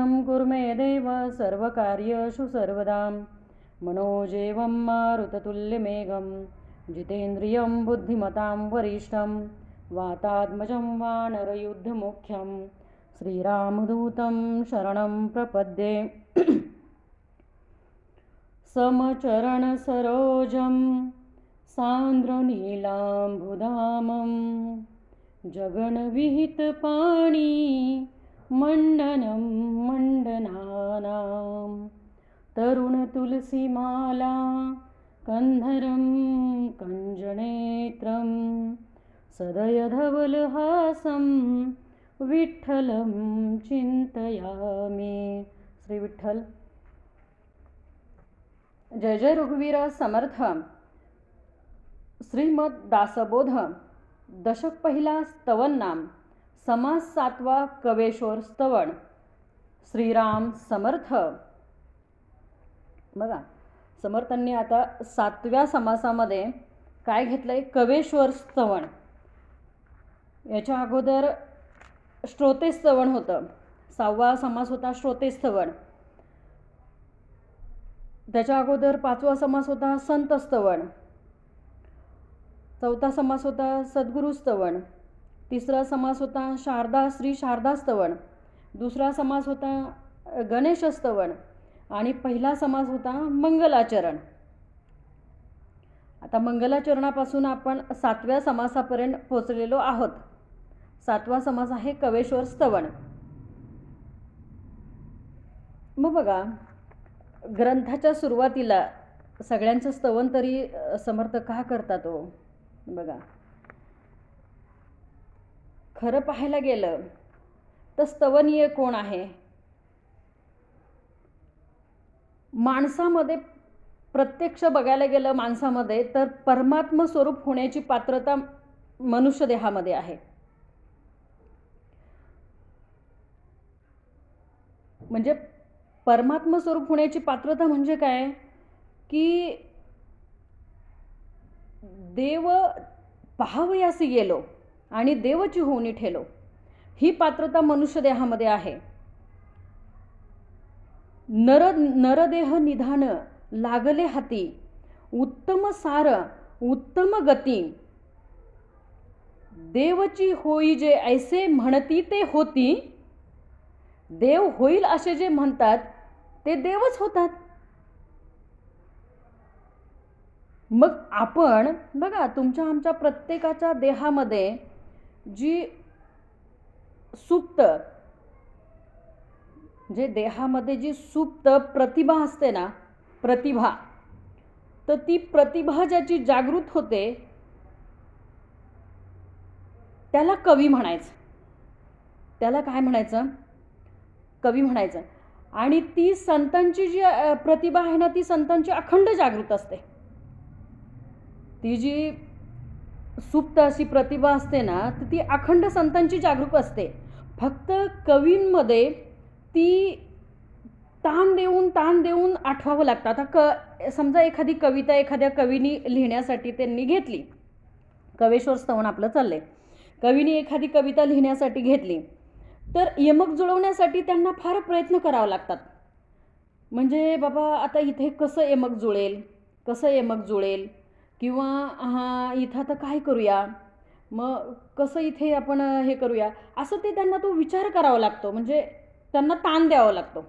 संकल्पनां कुर्मे देव सर्वकार्येषु सर्वदा। मनोजेवं मारुततुल्यवेगं जितेन्द्रियं बुद्धिमतां वरिष्ठं वातात्मजं वानरयुद्धमुख्यं श्रीरामदूतं शरणं प्रपद्ये। समचरणसरोजं सान्द्रनीलाम्बुधामं जगन्विहितपाणि मण्डनं मण्डनानां तरुणतुलसीमाला कन्धरं कञ्जनेत्रं सदयधवलहासं विठ्ठलं चिंतयामि। श्री विठ्ठल। जय जय रघुवीर समर्थ। श्रीमद दासबोध दशक पहिला स्तवन नाम समास 7वा कवेश्वर स्तवन श्रीराम समर्थ। बघा समर्थांनी आता 7व्या समासामध्ये काय घेतलंय, कवेश्वर स्तवन। याच्या अगोदर श्रोते स्तवन होतं, 6वा समास होता श्रोते स्तवन। त्याच्या अगोदर 5वा समास होता संत स्तवन, 4था समास होता सद्गुरु स्तवन, 3रा समास होता शारदा श्री शारदा स्तवन, 2रा समास होता गणेश स्तवन आणि पहिला समास होता मंगलाचरण। आता मंगलाचरणापासून आपण 7व्या समासापर्यंत पोहोचलेलो आहोत। 7वा समास आहे कवेश्वर स्तवन। मग बघा ग्रंथाच्या सुरुवातीला सगळ्यांचं स्तवन तरी समर्थ का करतात हो? बघा खरं पाहायला गेलं तर स्तवनीय कोण आहे? माणसामध्ये प्रत्यक्ष बघायला गेलं माणसामध्ये तर परमात्म स्वरूप होण्याची पात्रता मनुष्य देहामध्ये आहे। म्हणजे परमात्म स्वरूप होण्याची पात्रता म्हणजे काय की देव पाहावयासी गेलो आणि देवची होऊनी ठेलो, ही पात्रता मनुष्य देहामध्ये आहे। नरदेह निधान लागले हाती, उत्तम सार उत्तम गती, देवची होई जे ऐसे म्हणती ते होती। देव होईल असे जे म्हणतात ते देवच होतात। मग आपण बघा तुमच्या आमच्या प्रत्येकाच्या देहामध्ये जी सुप्त जे देहामध्ये जी सुप्त प्रतिभा असते ना, प्रतिभा, तर ती प्रतिभा ज्याची जागृत होते त्याला कवी म्हणायचं। त्याला काय म्हणायचं? कवी म्हणायचं। आणि ती संतांची जी प्रतिभा आहे ना, ती संतांची अखंड जागृत असते। ती जी सुप्त अशी प्रतिभा असते ना, तर ती अखंड संतांची जागरूक असते। फक्त कवींमध्ये ती ताण देऊन आठवावं लागतं। आता समजा एखादी कविता एखाद्या कवीनी लिहिण्यासाठी त्यांनी घेतली, कवेश्वर स्तवन आपलं चाललंय, कवीनी एखादी कविता लिहिण्यासाठी घेतली तर यमक जुळवण्यासाठी त्यांना फार प्रयत्न करावे लागतात। म्हणजे बाबा आता इथे कसं यमक जुळेल किंवा इथं आता काय करूया, मग कसं इथे आपण हे करूया, असं ते त्यांना तो विचार करावा लागतो। म्हणजे त्यांना ताण द्यावा लागतो।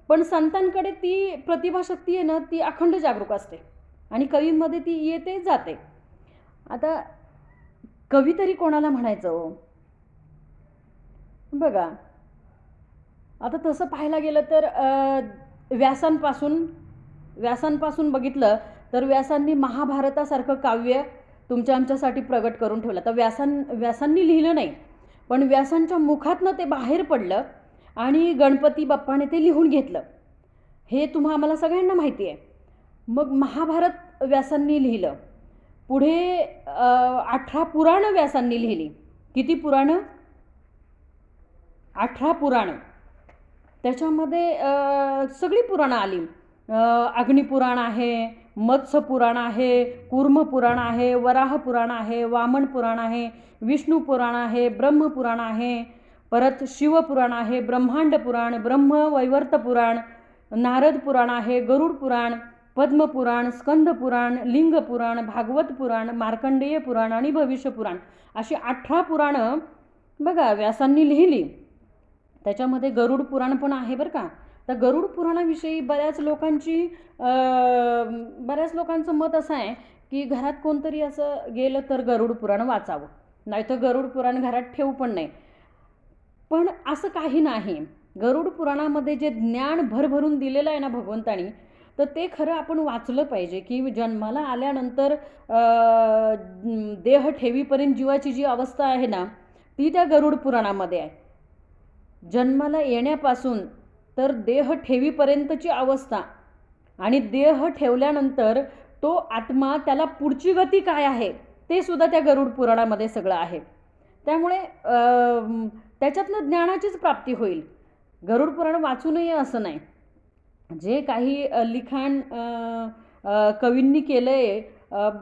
पण संतांकडे ती प्रतिभाशक्ती आहे ना, ती अखंड जागरूक असते आणि कवींमध्ये ती येते जाते। आता कवी तरी कोणाला म्हणायचं हो? बघा आता तसं पाहायला गेलं तर व्यासांपासून बघितलं तर व्यासांनी महाभारतासारखं काव्य तुमच्या आमच्यासाठी प्रगट करून ठेवलं। तर व्यासांनी लिहिलं नाही, पण व्यासांच्या मुखातनं ते बाहेर पडलं आणि गणपती बाप्पाने ते लिहून घेतलं, हे तुम्हा आम्हाला सगळ्यांना माहिती आहे। मग महाभारत व्यासांनी लिहिलं, पुढे 18 पुराणं व्यासांनी लिहिली। किती पुराणं? 18 पुराणं। त्याच्यामध्ये सगळी पुराणं आली। अग्निपुराण आहे, मत्स्य पुराण आहे, कूर्म पुराण आहे, वराह पुराण आहे, वामन पुराण आहे, विष्णू पुराण आहे, ब्रह्म पुराण आहे, परत शिवपुराण आहे, ब्रह्मांड पुराण, ब्रह्मवैवर्त पुराण, नारद पुराण आहे, गरुड पुराण, पद्मपुराण, स्कंद पुराण, लिंग पुराण, भागवत पुराण, मार्कंडेय पुराण आणि भविष्य पुराण अशी 18 पुराणं बघा व्यासांनी लिहिली. त्याच्यामध्ये गरुड पुराण पण आहे बरं का. तर गरुड पुराणाविषयी बऱ्याच लोकांचं मत असं आहे की घरात कोणतरी असं गेलं तर गरुड पुराण वाचावं, नाही तर गरुड पुराण घरात ठेवू पण नाही. पण असं काही नाही. गरुड पुराणामध्ये जे ज्ञान भरभरून दिलेलं आहे ना भगवंतानी, तर ते खरं आपण वाचलं पाहिजे. की जन्माला आल्यानंतर देह ठेवीपर्यंत जीवाची जी अवस्था आहे ना ती त्या गरुड पुराणामध्ये आहे. जन्माला येण्यापासून तर देह ठेवीपर्यंतची अवस्था आणि देह ठेवल्यानंतर तो आत्मा त्याला पुढची गती काय आहे ते सुद्धा त्या गरुड पुराणामध्ये सगळं आहे. त्यामुळे त्याच्यातनं ज्ञानाचीच प्राप्ती होईल. गरुड पुराण वाचू नये असं नाही. जे काही लिखाण कवींनी केलं आहे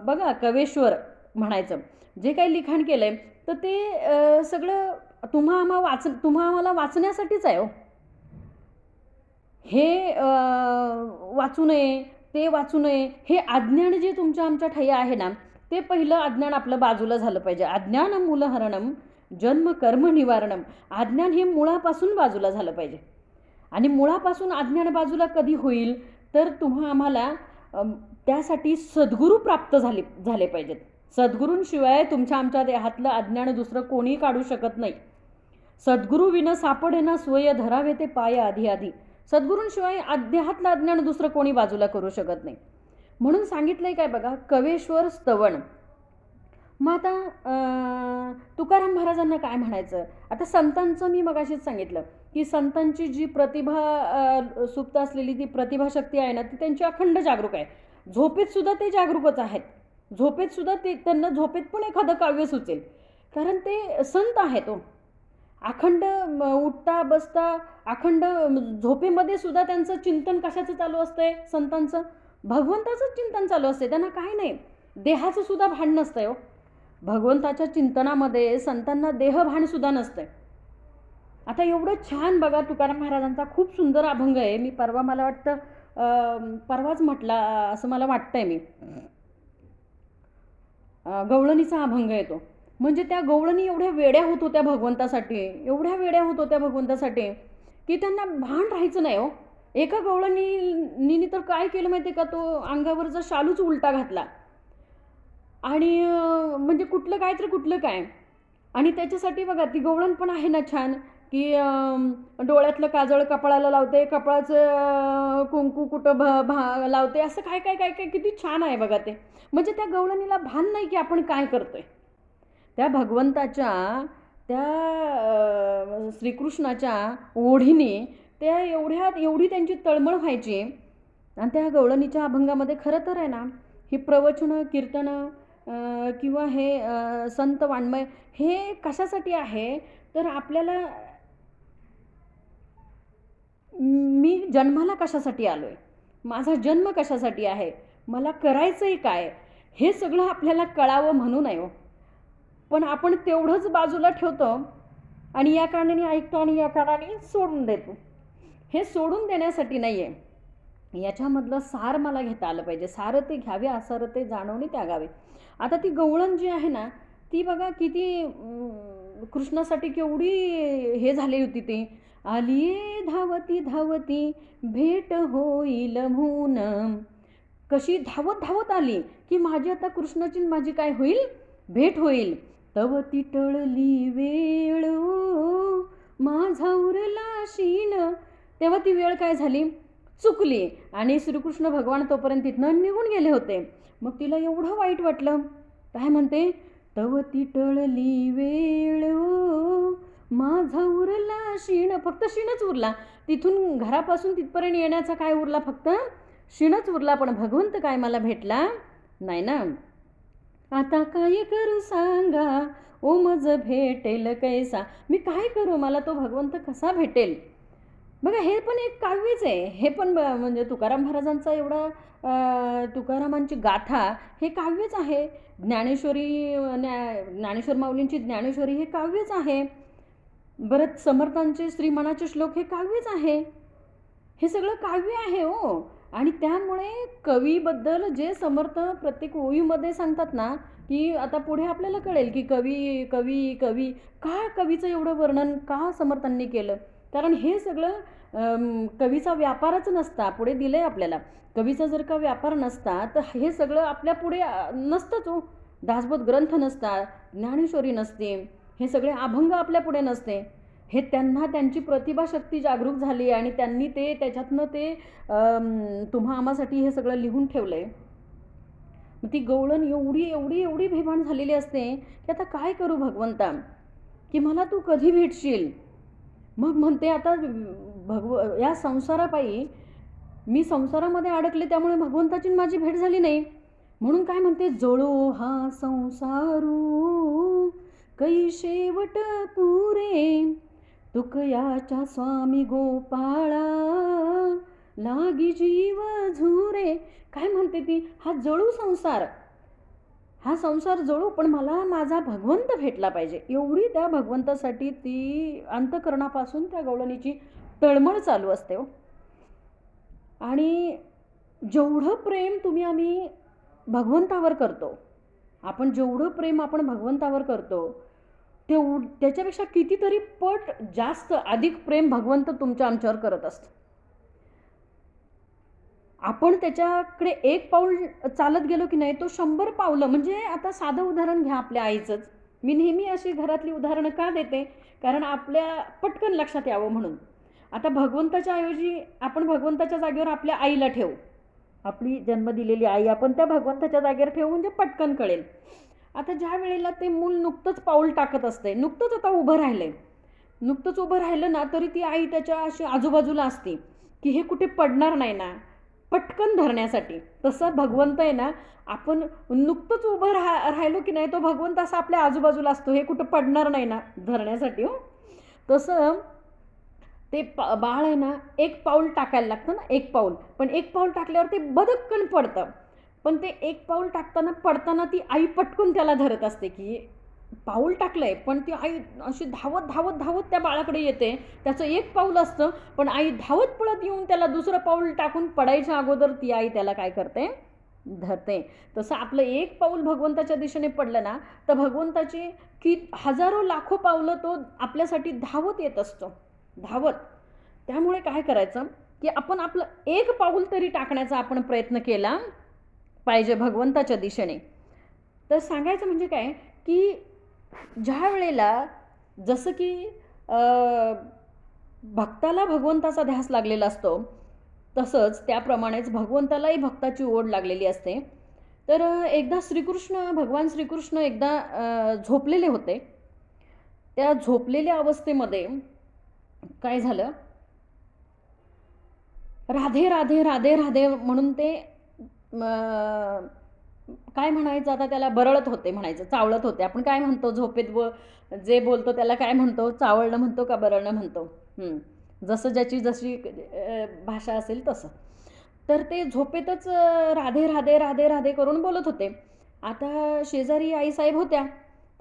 बघा, कवेश्वर म्हणायचं, जे काही लिखाण केलं आहे तर ते सगळं तुम्हा आम्हाला वाचण्यासाठीच आहे. हे वाचू नये, ते वाचू नये, हे अज्ञान जे तुमच्या आमच्या ठाई आहे ना, ते पहिलं अज्ञान आपलं बाजूला झालं पाहिजे. अज्ञान मूलहरणम जन्म कर्म निवारणम. अज्ञान हे मुळापासून बाजूला झालं पाहिजे. आणि मुळापासून अज्ञान बाजूला कधी होईल तर आम्हाला त्यासाठी सद्गुरू प्राप्त झाले पाहिजेत. सद्गुरूंशिवाय तुमच्या आमच्या देहातलं अज्ञान दुसरं कोणी काढू शकत नाही. सद्गुरू विना सापडेना स्वय धरावे ते पाय आधी आधी. सद्गुरूंशिवाय देहातलं अज्ञान दुसरं कोणी बाजूला करू शकत नाही. म्हणून सांगितलंय काय बघा, कवेश्वर स्तवन. मग आता तुकाराम महाराजांना काय म्हणायचं. आता संतांचं मी मगाशीच सांगितलं की संतांची जी प्रतिभा सुप्त असलेली ती प्रतिभाशक्ती आहे ना ती त्यांची अखंड जागरूक आहे. झोपेत सुद्धा ते जागरूकच आहेत. झोपेत सुद्धा त्यांना झोपेत पण एखादं काव्य सुचेल, कारण ते संत आहेत. अखंड उठता बसता अखंड झोपेमध्ये सुद्धा त्यांचं चिंतन कशाचं चालू असतंय, संतांचं भगवंताचं चिंतन चालू असते. त्यांना काय नाही, देहाचं सुद्धा भान नसतंय. भगवंताच्या चिंतनामध्ये संतांना देहभान सुद्धा नसतंय. आता एवढं छान बघा, तुकाराम महाराजांचा खूप सुंदर अभंग आहे. मी मला वाटतं परवाच म्हटला असं मला वाटतंय. मी गवळणीचा अभंग आहे तो. म्हणजे त्या गवळणी एवढ्या वेड्या होत होत्या भगवंतासाठी, की त्यांना भान राहायचं नाही. एका गवळणीने तर काय केलं माहिती का, तो अंगावरचा शालूच उलटा घातला. आणि म्हणजे कुठलं काय. आणि त्याच्यासाठी बघा ती गवळण पण आहे ना छान, की डोळ्यातलं काजळ कपाळाला लावते, कपाळाचं कुंकू कुठं लावते, असं काय किती छान आहे बघा ते. म्हणजे त्या गवळणीला भान नाही की आपण काय करतोय. त्या भगवंताच्या त्या श्रीकृष्णाच्या ओढीने त्या एवढी त्यांची तळमळ व्हायची. आणि त्या गवळणीच्या अभंगामध्ये खरं तर आहे ना ही प्रवचनं कीर्तनं किंवा हे संत वाङ्मय हे कशासाठी आहे तर आपल्याला मी जन्माला कशासाठी आलोय, माझा जन्म कशासाठी आहे, मला करायचंय काय, हे सगळं आपल्याला कळावं म्हणून आहे. पण आपण तेवढंच बाजूला ठेवतो आणि या कारणाने ऐकतो आणि या कारणाने सोडून देतो. हे सोडून देण्यासाठी नाही आहे. याच्यामधलं सार मला घेता आलं पाहिजे. सार ते घ्यावे, असार ते जाणवणे त्यागावे. आता ती गवळण जी आहे ना ती बघा किती कृष्णासाठी केवढी हे झाली होती. ती आलिये धावती धावती भेट होईल म्हणून, कशी धावत आली की माझी आता कृष्णाची माझी काय होईल, भेट होईल. तव ती टळली वेळ माझा उरला शीन. तेव्हा ती वेळ काय झाली, चुकली. आणि श्रीकृष्ण भगवान तोपर्यंत तिथनं निघून गेले होते. मग तिला एवढं वाईट वाटलं. काय म्हणते, तव ती टळली वेळ माझा उरला शीण. फक्त शीणच उरला. तिथून घरापासून तिथपर्यंत येण्याचा काय उरला, फक्त शीणच उरला. पण भगवंत काय मला भेटला नाही ना. आता काय करू सांगा ओ मज भेटेल कैसा. मी काय करू, मला तो भगवंत कसा भेटेल. बघा हे पण एक काव्यच आहे. हे पण म्हणजे तुकाराम महाराजांचा एवढा तुकारामांची गाथा हे काव्यच आहे. ज्ञानेश्वर माऊलींची ज्ञानेश्वरी हे काव्यच आहे. बरं समर्थांचे श्रीमनाचे श्लोक हे काव्यच आहे, हे सगळं काव्य आहे हो. आणि त्यामुळे कवीबद्दल जे समर्थ प्रत्येक ओळीमध्ये सांगतात ना, की आता पुढे आपल्याला कळेल की कवी कवी कवी का कवीचं एवढं वर्णन का समर्थांनी केलं. कारण हे सगळं कवीचा व्यापारच नसता. पुढे दिलं आहे आपल्याला, कवीचा जर का व्यापार नसता तर हे सगळं आपल्या पुढे नसतंच हो. दासबोध ग्रंथ नसतात, ज्ञानेश्वरी नसते, हे सगळे अभंग आपल्या पुढे नसते. हे त्यांना त्यांची प्रतिभाशक्ती जागरूक झाली आणि त्यांनी ते त्याच्यातनं ते तुम्हा आम्हासाठी हे सगळं लिहून ठेवलं आहे. मग ती गवळण एवढी एवढी एवढी बेभान झालेली असते की आता काय करू भगवंता, की मला तू कधी भेटशील. मग म्हणते आता या संसारापायी मी संसारामध्ये अडकले, त्यामुळे भगवंताची माझी भेट झाली नाही. म्हणून काय म्हणते, जळो हा संसारू कै शेवट पुरे, तुकयाच्या स्वामी गोपाळा लागी जीव झुरे. काय म्हणते ती, हा जळू संसार, हा संसार जळू, पण मला माझा भगवंत भेटला पाहिजे. एवढी त्या भगवंतासाठी ती अंतःकरणापासून त्या गवळणीची तळमळ चालू असते हो. आणि जेवढं प्रेम आम्ही भगवंतावर करतो, आपण जेवढं प्रेम आपण भगवंतावर करतो त्याच्यापेक्षा कितीतरी पट जास्त अधिक प्रेम भगवंत तुमच्या आमच्यावर करत असतो. आपण त्याच्याकडे एक पाऊल चालत गेलो की नाही, तो 100 पावलं. म्हणजे आता साधं उदाहरण घ्या आपल्या आईचंच. मी नेहमी अशी घरातली उदाहरणं का देते, कारण आपल्या पटकन लक्षात यावं म्हणून. आता भगवंताच्या ऐवजी आपण भगवंताच्या जागेवर आपल्या आईला ठेवू, आपली जन्म दिलेली आई आपण त्या भगवंताच्या जागेवर ठेवू, म्हणजे पटकन कळेल. आता ज्या वेळेला ते मूल नुकतंच पाऊल टाकत असते, नुकतंच आता उभं राहिलं ना, तरी ती आई त्याच्या अशी आजूबाजूला असते की हे कुठे पडणार नाही ना, पटकन धरण्यासाठी. तसं भगवंत आहे ना, आपण नुकतंच उभं राहिलो की नाही, तो भगवंत असा आपल्या आजूबाजूला असतो, हे कुठं पडणार नाही ना धरण्यासाठी हो. तसं ते बाळ आहे ना, एक पाऊल टाकायला लागतं ना, एक पाऊल. पण एक पाऊल टाकल्यावर ते बदक्कन पडतं, पण ते एक पाऊल पडताना ती आई पटकन त्याला धरत असते, की पाऊल टाकलंय, पण ती आई अशी धावत धावत धावत त्या बाळाकडे येते. त्याचं एक पाऊल असतं, पण आई धावत पळत येऊन त्याला दुसरं पाऊल टाकून पडायच्या अगोदर ती आई त्याला काय करते, धरते. तसं आपलं एक पाऊल भगवंताच्या दिशेने पडलं ना, तर भगवंताची हजारो लाखो पावलं तो आपल्यासाठी धावत येत असतो, धावत. त्यामुळे काय करायचं, की आपण आपलं एक पाऊल तरी टाकण्याचा आपण प्रयत्न केला पाहिजे भगवंताच्या दिशेने. तर सांगायचं म्हणजे काय, की ज्या वेळेला जसं की भक्ताला भगवंताचा ध्यास लागलेला असतो, तसंच त्याप्रमाणेच भगवंतालाही भक्ताची ओढ लागलेली असते. तर एकदा भगवान श्रीकृष्ण एकदा झोपलेले होते. त्या झोपलेल्या अवस्थेमध्ये काय झालं, राधे राधे राधे राधे म्हणून ते काय म्हणायचं आता त्याला, बरळत होते म्हणायचं, चावळत होते. आपण काय म्हणतो झोपेत जे बोलतो त्याला काय म्हणतो, चावळणं म्हणतो का बरळणं म्हणतो, जसं ज्याची जशी भाषा असेल तसं. तर ते झोपेतच राधे राधे राधे राधे करून बोलत होते. आता शेजारी आईसाहेब होत्या.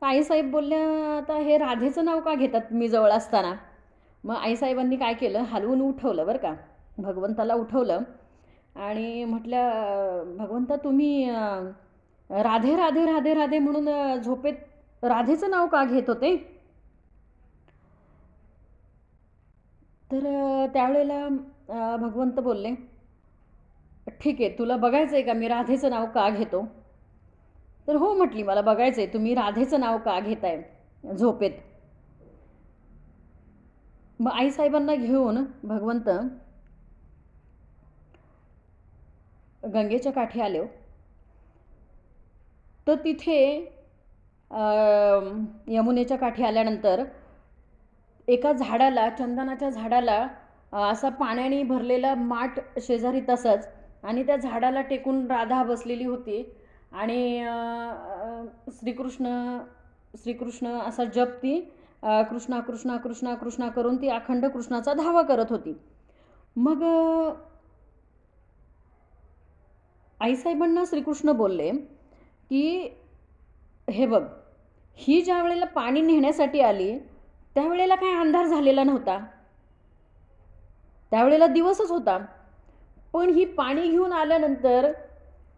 तर आईसाहेब बोलल्या, आता हे राधेचं नाव का घेतात मी जवळ असताना. मग आईसाहेबांनी काय केलं, हलवून उठवलं बरं का, भगवंताला उठवलं आणि म्हटलं, भगवंता तुम्ही राधे राधे राधे राधे म्हणून झोपेत राधेचं नाव का घेत होते. तर त्यावेळेला भगवंत बोलले, ठीक आहे, तुला बघायचं आहे का मी राधेचं नाव का घेतो. तर हो म्हटली, मला बघायचं आहे तुम्ही राधेचं नाव का घेताय झोपेत. मग आईसाहेबांना घेऊन भगवंत गंगेच्या काठी आले. तर तिथे यमुनेच्या काठी आल्यानंतर एका झाडाला, चंदनाच्या झाडाला असा पाण्याने भरलेला माठ शेजारी तसंच, आणि त्या झाडाला टेकून राधा बसलेली होती आणि श्रीकृष्ण असा जप ती कृष्णा कृष्णा कृष्णा कृष्णा करून ती अखंड कृष्णाचा धावा करत होती. मग आईसाहेबांना श्रीकृष्ण बोलले की हे बघ, ही ज्या वेळेला पाणी नेण्यासाठी आली त्यावेळेला काही अंधार झालेला नव्हता, त्यावेळेला दिवसच होता. पण ही पाणी घेऊन आल्यानंतर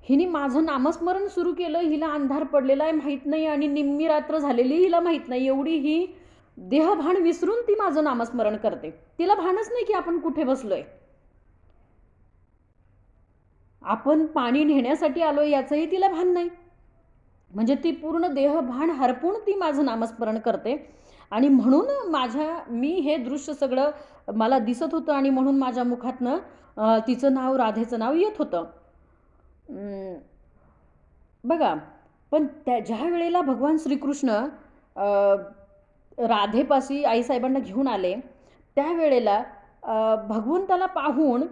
हिने माझं नामस्मरण सुरू केलं. हिला अंधार पडलेला आहे माहीत नाही आणि निम्मी रात्र झालेली हिला माहीत नाही. एवढी ही देहभान विसरून ती माझं नामस्मरण करते. तिला भानच नाही की आपण कुठे बसलोय, आपण पाणी नेण्यासाठी आलोय याचंही तिला भान नाही. म्हणजे ती पूर्ण देहभान हरपून ती माझं नामस्मरण करते. आणि म्हणून मी हे दृश्य सगळं मला दिसत होतं आणि म्हणून माझ्या मुखातनं तिचं नाव, राधेचं नाव येत होतं. बघा, पण ज्या वेळेला भगवान श्रीकृष्ण राधेपाशी आईसाहेबांना घेऊन आले, त्यावेळेला भगवंताला पाहून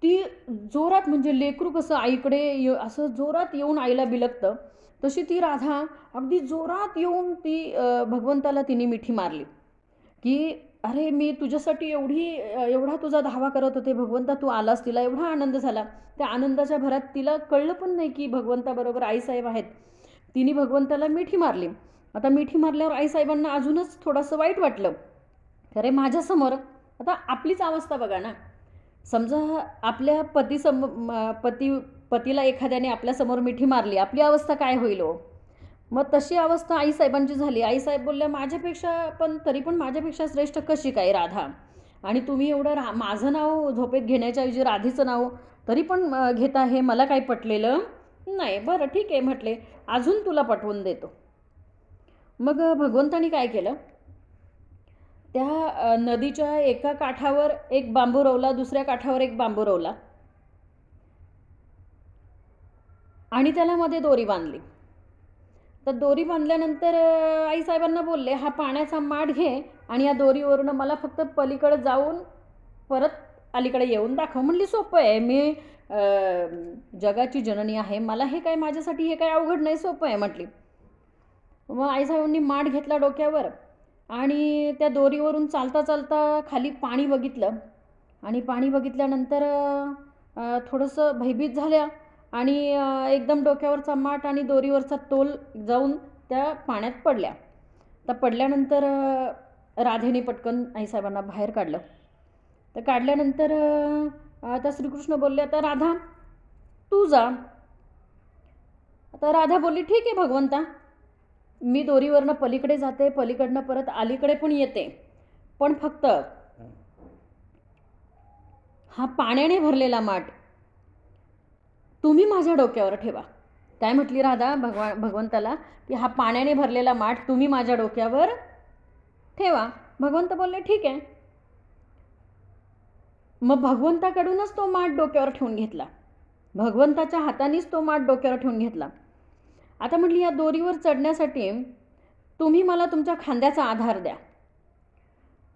ती जोरात, म्हणजे लेकरू कसं आईकडे असं जोरात येऊन आईला बिलगतं, तशी ती राधा अगदी जोरात येऊन ती भगवंताला तिने मिठी मारली की अरे मी तुझ्यासाठी एवढा तुझा धावा करत होते भगवंता, तू आलास. तिला एवढा आनंद झाला. त्या आनंदाच्या भरात तिला कळलं पण नाही की भगवंताबरोबर आईसाहेब आहेत. तिने भगवंताला मिठी मारली. आता मिठी मारल्यावर आईसाहेबांना अजूनच थोडंसं वाईट वाटलं. अरे माझ्यासमोर, आता आपलीच अवस्था बघा ना, समजा आपल्या पतीला एखाद्याने आपल्यासमोर मिठी मारली, आपली अवस्था काय होईल हो? मग तशी अवस्था आईसाहेबांची झाली. आईसाहेब बोलल्या तरी पण माझ्यापेक्षा श्रेष्ठ कशी काय राधा, आणि तुम्ही एवढं माझं नाव झोपेत घेण्याच्या ऐवजी राधेचं नाव तरी पण घेता, हे मला काही पटलेलं नाही. बरं ठीक आहे म्हटले, अजून तुला पटवून देतो. मग भगवंतानी काय केलं, त्या नदीच्या एका काठावर एक बांबू रोवला, दुसऱ्या काठावर एक बांबू रोवला आणि त्याला मध्ये दोरी बांधली. तर दोरी बांधल्यानंतर आईसाहेबांना बोलले, हा पाण्याचा माठ घे आणि या दोरीवरून मला फक्त पलीकडे जाऊन परत अलीकडे येऊन दाखव. म्हणली सोपं आहे, मी जगाची जननी आहे, मला हे काय, माझ्यासाठी हे काय अवघड नाही, सोपं आहे म्हटली. मग आईसाहेबांनी माठ घेतला डोक्यावर आणि त्या दोरीवरून चालता चालता खाली पाणी बघितलं आणि पाणी बघितल्यानंतर थोडंसं भयभीत झाल्या आणि एकदम डोक्यावरचा माठ आणि दोरीवरचा तोल जाऊन त्या पाण्यात पडल्या. तर पडल्यानंतर राधेने पटकन आईसाहेबांना बाहेर काढलं. तर काढल्यानंतर आता श्रीकृष्ण बोलले, आता राधा तू जा. आता राधा बोलली, ठीक आहे भगवंता, मी दोरीवरनं पलीकडे जाते, पलीकडनं परत अलीकडे पण येते, पण फक्त हा पाण्याने भरलेला माठ तुम्ही माझ्या डोक्यावर ठेवा. काय म्हटली राधा भगवंताला, की हा पाण्याने भरलेला माठ तुम्ही माझ्या डोक्यावर ठेवा. भगवंत बोलले ठीक आहे. मग भगवंताकडूनच तो माठ डोक्यावर ठेवून घेतला, भगवंताच्या हातानेच तो माठ डोक्यावर ठेवून घेतला. आता म्हटली, या दोरीवर चढण्यासाठी तुम्ही मला तुमच्या खांद्याचा आधार द्या.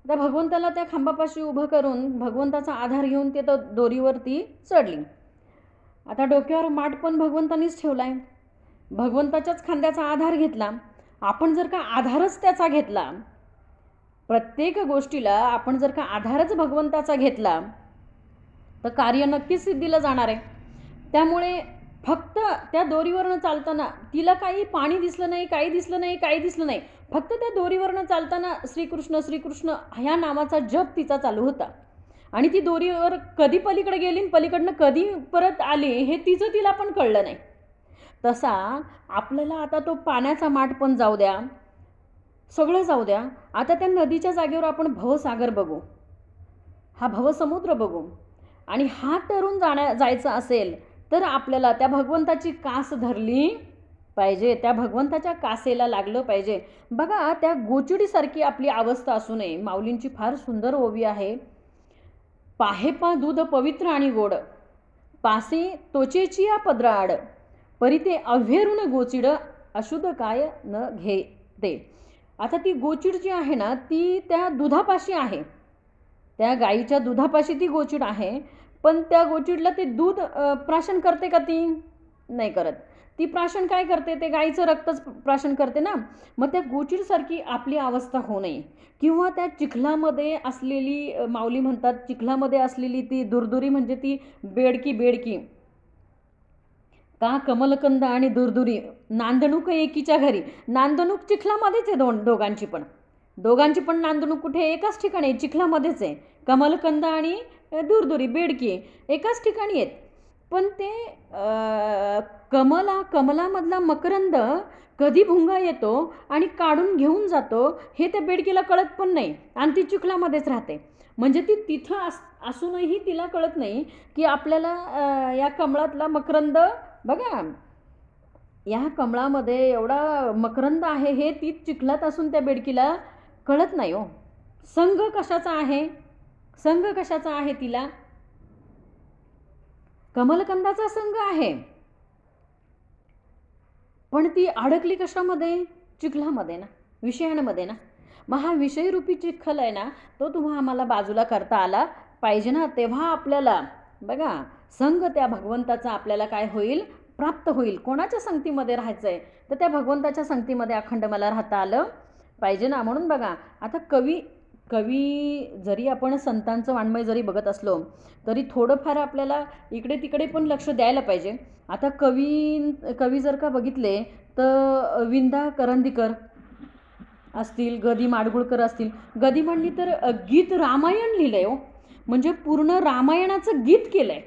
आता भगवंताला त्या खांबापाशी उभं करून भगवंताचा आधार घेऊन ते दोरीवरती चढली. आता डोक्यावर माठ पण भगवंतानीच ठेवलाय, भगवंताच्याच खांद्याचा आधार घेतला. आपण जर का आधारच त्याचा घेतला, प्रत्येक गोष्टीला आपण जर का आधारच भगवंताचा घेतला, तर कार्य नक्कीच सिद्धीला जाणार आहे. त्यामुळे फक्त त्या दोरीवरनं चालताना तिला काही पाणी दिसलं नाही, काही दिसलं नाही. फक्त त्या दोरीवरनं चालताना श्रीकृष्ण श्रीकृष्ण ह्या नावाचा जप तिचा चालू होता. आणि ती दोरीवर कधी पलीकडे गेली, पलीकडनं कधी परत आली, हे तिला पण कळलं नाही. तसा आपल्याला आता तो पाण्याचा माठ पण जाऊ द्या, सगळं जाऊ द्या. आता त्या नदीच्या जागेवर आपण भवसागर बघू, हा भवसमुद्र बघू, आणि हा तरुण जायचं असेल तर आपल्याला त्या भगवंताची कास धरली पाहिजे, त्या भगवंताच्या कासेला लागलं पाहिजे. बघा, त्या गोचिडीसारखी आपली अवस्था असू नये. माऊलींची फार सुंदर ओवी आहे, पाहे पा दूध पवित्र आणि गोड, पासे तोचेची या पदराड, परी ते अव्हेरून गोचिड, अशुद्ध काय न घे ते. आता ती गोचिड जी आहे ना, ती त्या दुधापाशी आहे, त्या गाईच्या दुधापाशी ती गोचिड आहे. पण त्या गोचिडला ते दूध प्राशन करते का? ती नाही करत. ती प्राशन काय करते? ते गाईचं रक्तच प्राशन करते ना. मग त्या गोचिडसारखी आपली अवस्था होऊ नये. किंवा त्या चिखलामध्ये असलेली, माऊली म्हणतात चिखलामध्ये असलेली ती दुरदुरी, म्हणजे ती बेडकी का कमलकंद आणि दुरदुरी, नांदणूक एकीच्या घरी. नांदणूक चिखलामध्येच आहे दोघांची पण. दोघांची पण नांदणूक कुठे? एकाच ठिकाणी आहे, चिखलामध्येच आहे. कमलकंद आणि दूरदुरी बेडकी एकाच ठिकाणी आहेत. पण ते कमलामधला मकरंद कधी भुंगा येतो आणि काढून घेऊन जातो हे त्या बेडकीला कळत पण नाही आणि ती चिखलामध्येच राहते. म्हणजे ती तिथं असूनही तिला कळत नाही की आपल्याला या कमळातला मकरंद बघा, या कमळामध्ये एवढा मकरंद आहे हे ती चिखलात असून त्या बेडकीला कळत नाही हो. संघ कशाचा आहे? संघ कशाचा आहे तिला? कमलकंदाचा संघ आहे. पण ती अडकली कशामध्ये? चिखलामध्ये ना, विषयांमध्ये ना. मग हा विषयरूपी चिखल आहे ना, तो तुम्हा आम्हाला बाजूला करता आला पाहिजे ना. तेव्हा आपल्याला बघा संघ त्या भगवंताचा आपल्याला काय होईल? प्राप्त होईल. कोणाच्या संगतीमध्ये राहायचं आहे? तर त्या भगवंताच्या संगतीमध्ये अखंड मला राहता आलं पाहिजे ना. म्हणून बघा आता कवी जरी आपण संतांचं वाङ्मय जरी बघत असलो तरी थोडंफार आपल्याला इकडे तिकडे पण लक्ष द्यायला पाहिजे. आता कवी जर का बघितले तर विंदा करंदीकर असतील, गदी माडगुळकर असतील. गदिमांनी तर गीत रामायण लिहिलंय हो. म्हणजे पूर्ण रामायणाचं गीत केलंय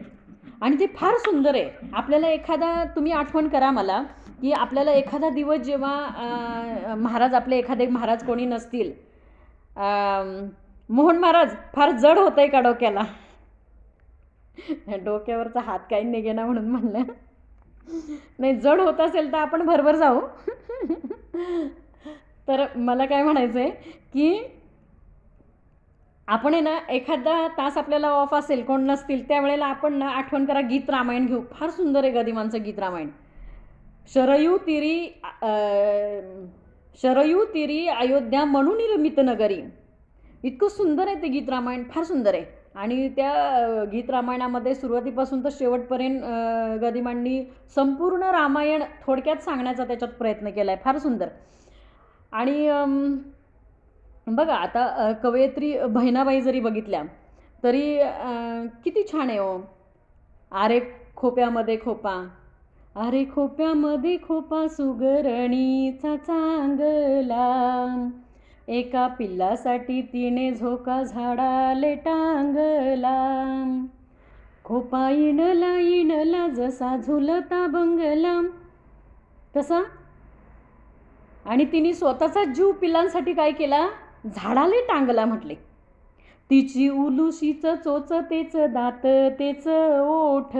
आणि ते फार सुंदर आहे. आपल्याला तुम्ही आठवण करा मला की आपल्याला एखादा दिवस जेव्हा महाराज आपले एखादे महाराज कोणी नसतील, मोहन महाराज फार जड होतंय का डोक्याला? डोक्यावरचा हात काही निघेना म्हणून म्हणलं. नाही, जड होत असेल तर आपण भरभर जाऊ. तर मला काय म्हणायचं आहे की आपण आहे ना एखादा तास आपल्याला ऑफ असेल, कोण नसतील, त्यावेळेला आपण ना आठवण करा गीत रामायण घेऊ. फार सुंदर आहे गदिमांचं गीत रामायण. शरयू तिरी अयोध्या म्हणून निर्मित नगरी. इतकं सुंदर आहे ते गीत रामायण, फार सुंदर आहे. आणि त्या गीत रामायणामध्ये सुरुवातीपासून तर शेवटपर्यंत गदिमांनी संपूर्ण रामायण थोडक्यात सांगण्याचा त्याच्यात प्रयत्न केला आहे. फार सुंदर. आणि बघा आता कवयित्री बहिणाबाई जरी बघितल्या तरी किती छान आहे हो. आरे खोप्यामध्ये खोपा, अरे खोप्यामध्ये खोपा सुगरणीचा चांगला, एका पिल्लासाठी तिने झोका झाडाले टांगला, खोपा इणला जसा झुलता बंगला तसा. आणि तिने स्वतःचा जीव पिल्लांसाठी काय केला? झाडाले टांगला म्हटले. तिची उलुशीच चोच तेच दात तेच ओठ,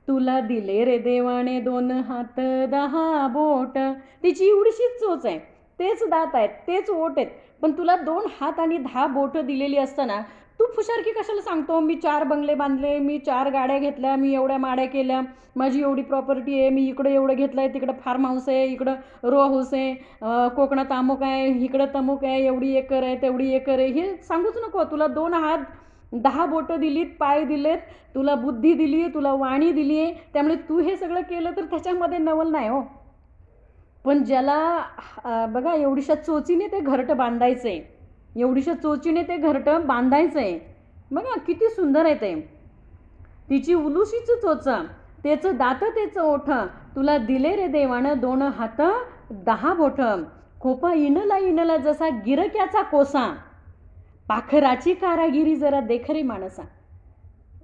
तुला दिले रे देवाने 2 हात 10 बोट. तिची एवढीशीच चोच आहे, तेच दात आहेत, तेच ओठ आहेत, पण तुला 2 हात आणि 10 बोट दिलेली असताना तू फुशारकी कशाला सांगतो? मी 4 बंगले बांधले, मी 4 गाड्या घेतल्या, मी एवढ्या माड्या केल्या, माझी एवढी प्रॉपर्टी आहे, मी इकडं एवढं घेतलं आहे, तिकडं फार्म हाऊस आहे, इकडं रो हाऊस आहे, कोकणात अमुक आहे, इकडं तमुक आहे, एवढी एकर आहे, तेवढी एकर आहे. हे सांगूच नको. तुला 2 हात 10 बोटं दिलीत, पाय दिलेत, तुला बुद्धी दिली, तुला वाणी दिली आहे, त्यामुळे तू हे सगळं केलं तर त्याच्यामध्ये नवल नाही हो. पण ज्याला बघा एवढीशा चोचीने ते घरटं बांधायचं आहे, एवढीशा चोचीने ते घरटं बांधायचं आहे. बघा किती सुंदर आहे ते. तिची उलुशीच चोच तेच दात तेच ओठ, तुला दिले रे देवानं 2 हात 10 बोट, खोपा इणला जसा गिरक्याचा कोसा, पाखराची कारागिरी जरा देख रे माणसा.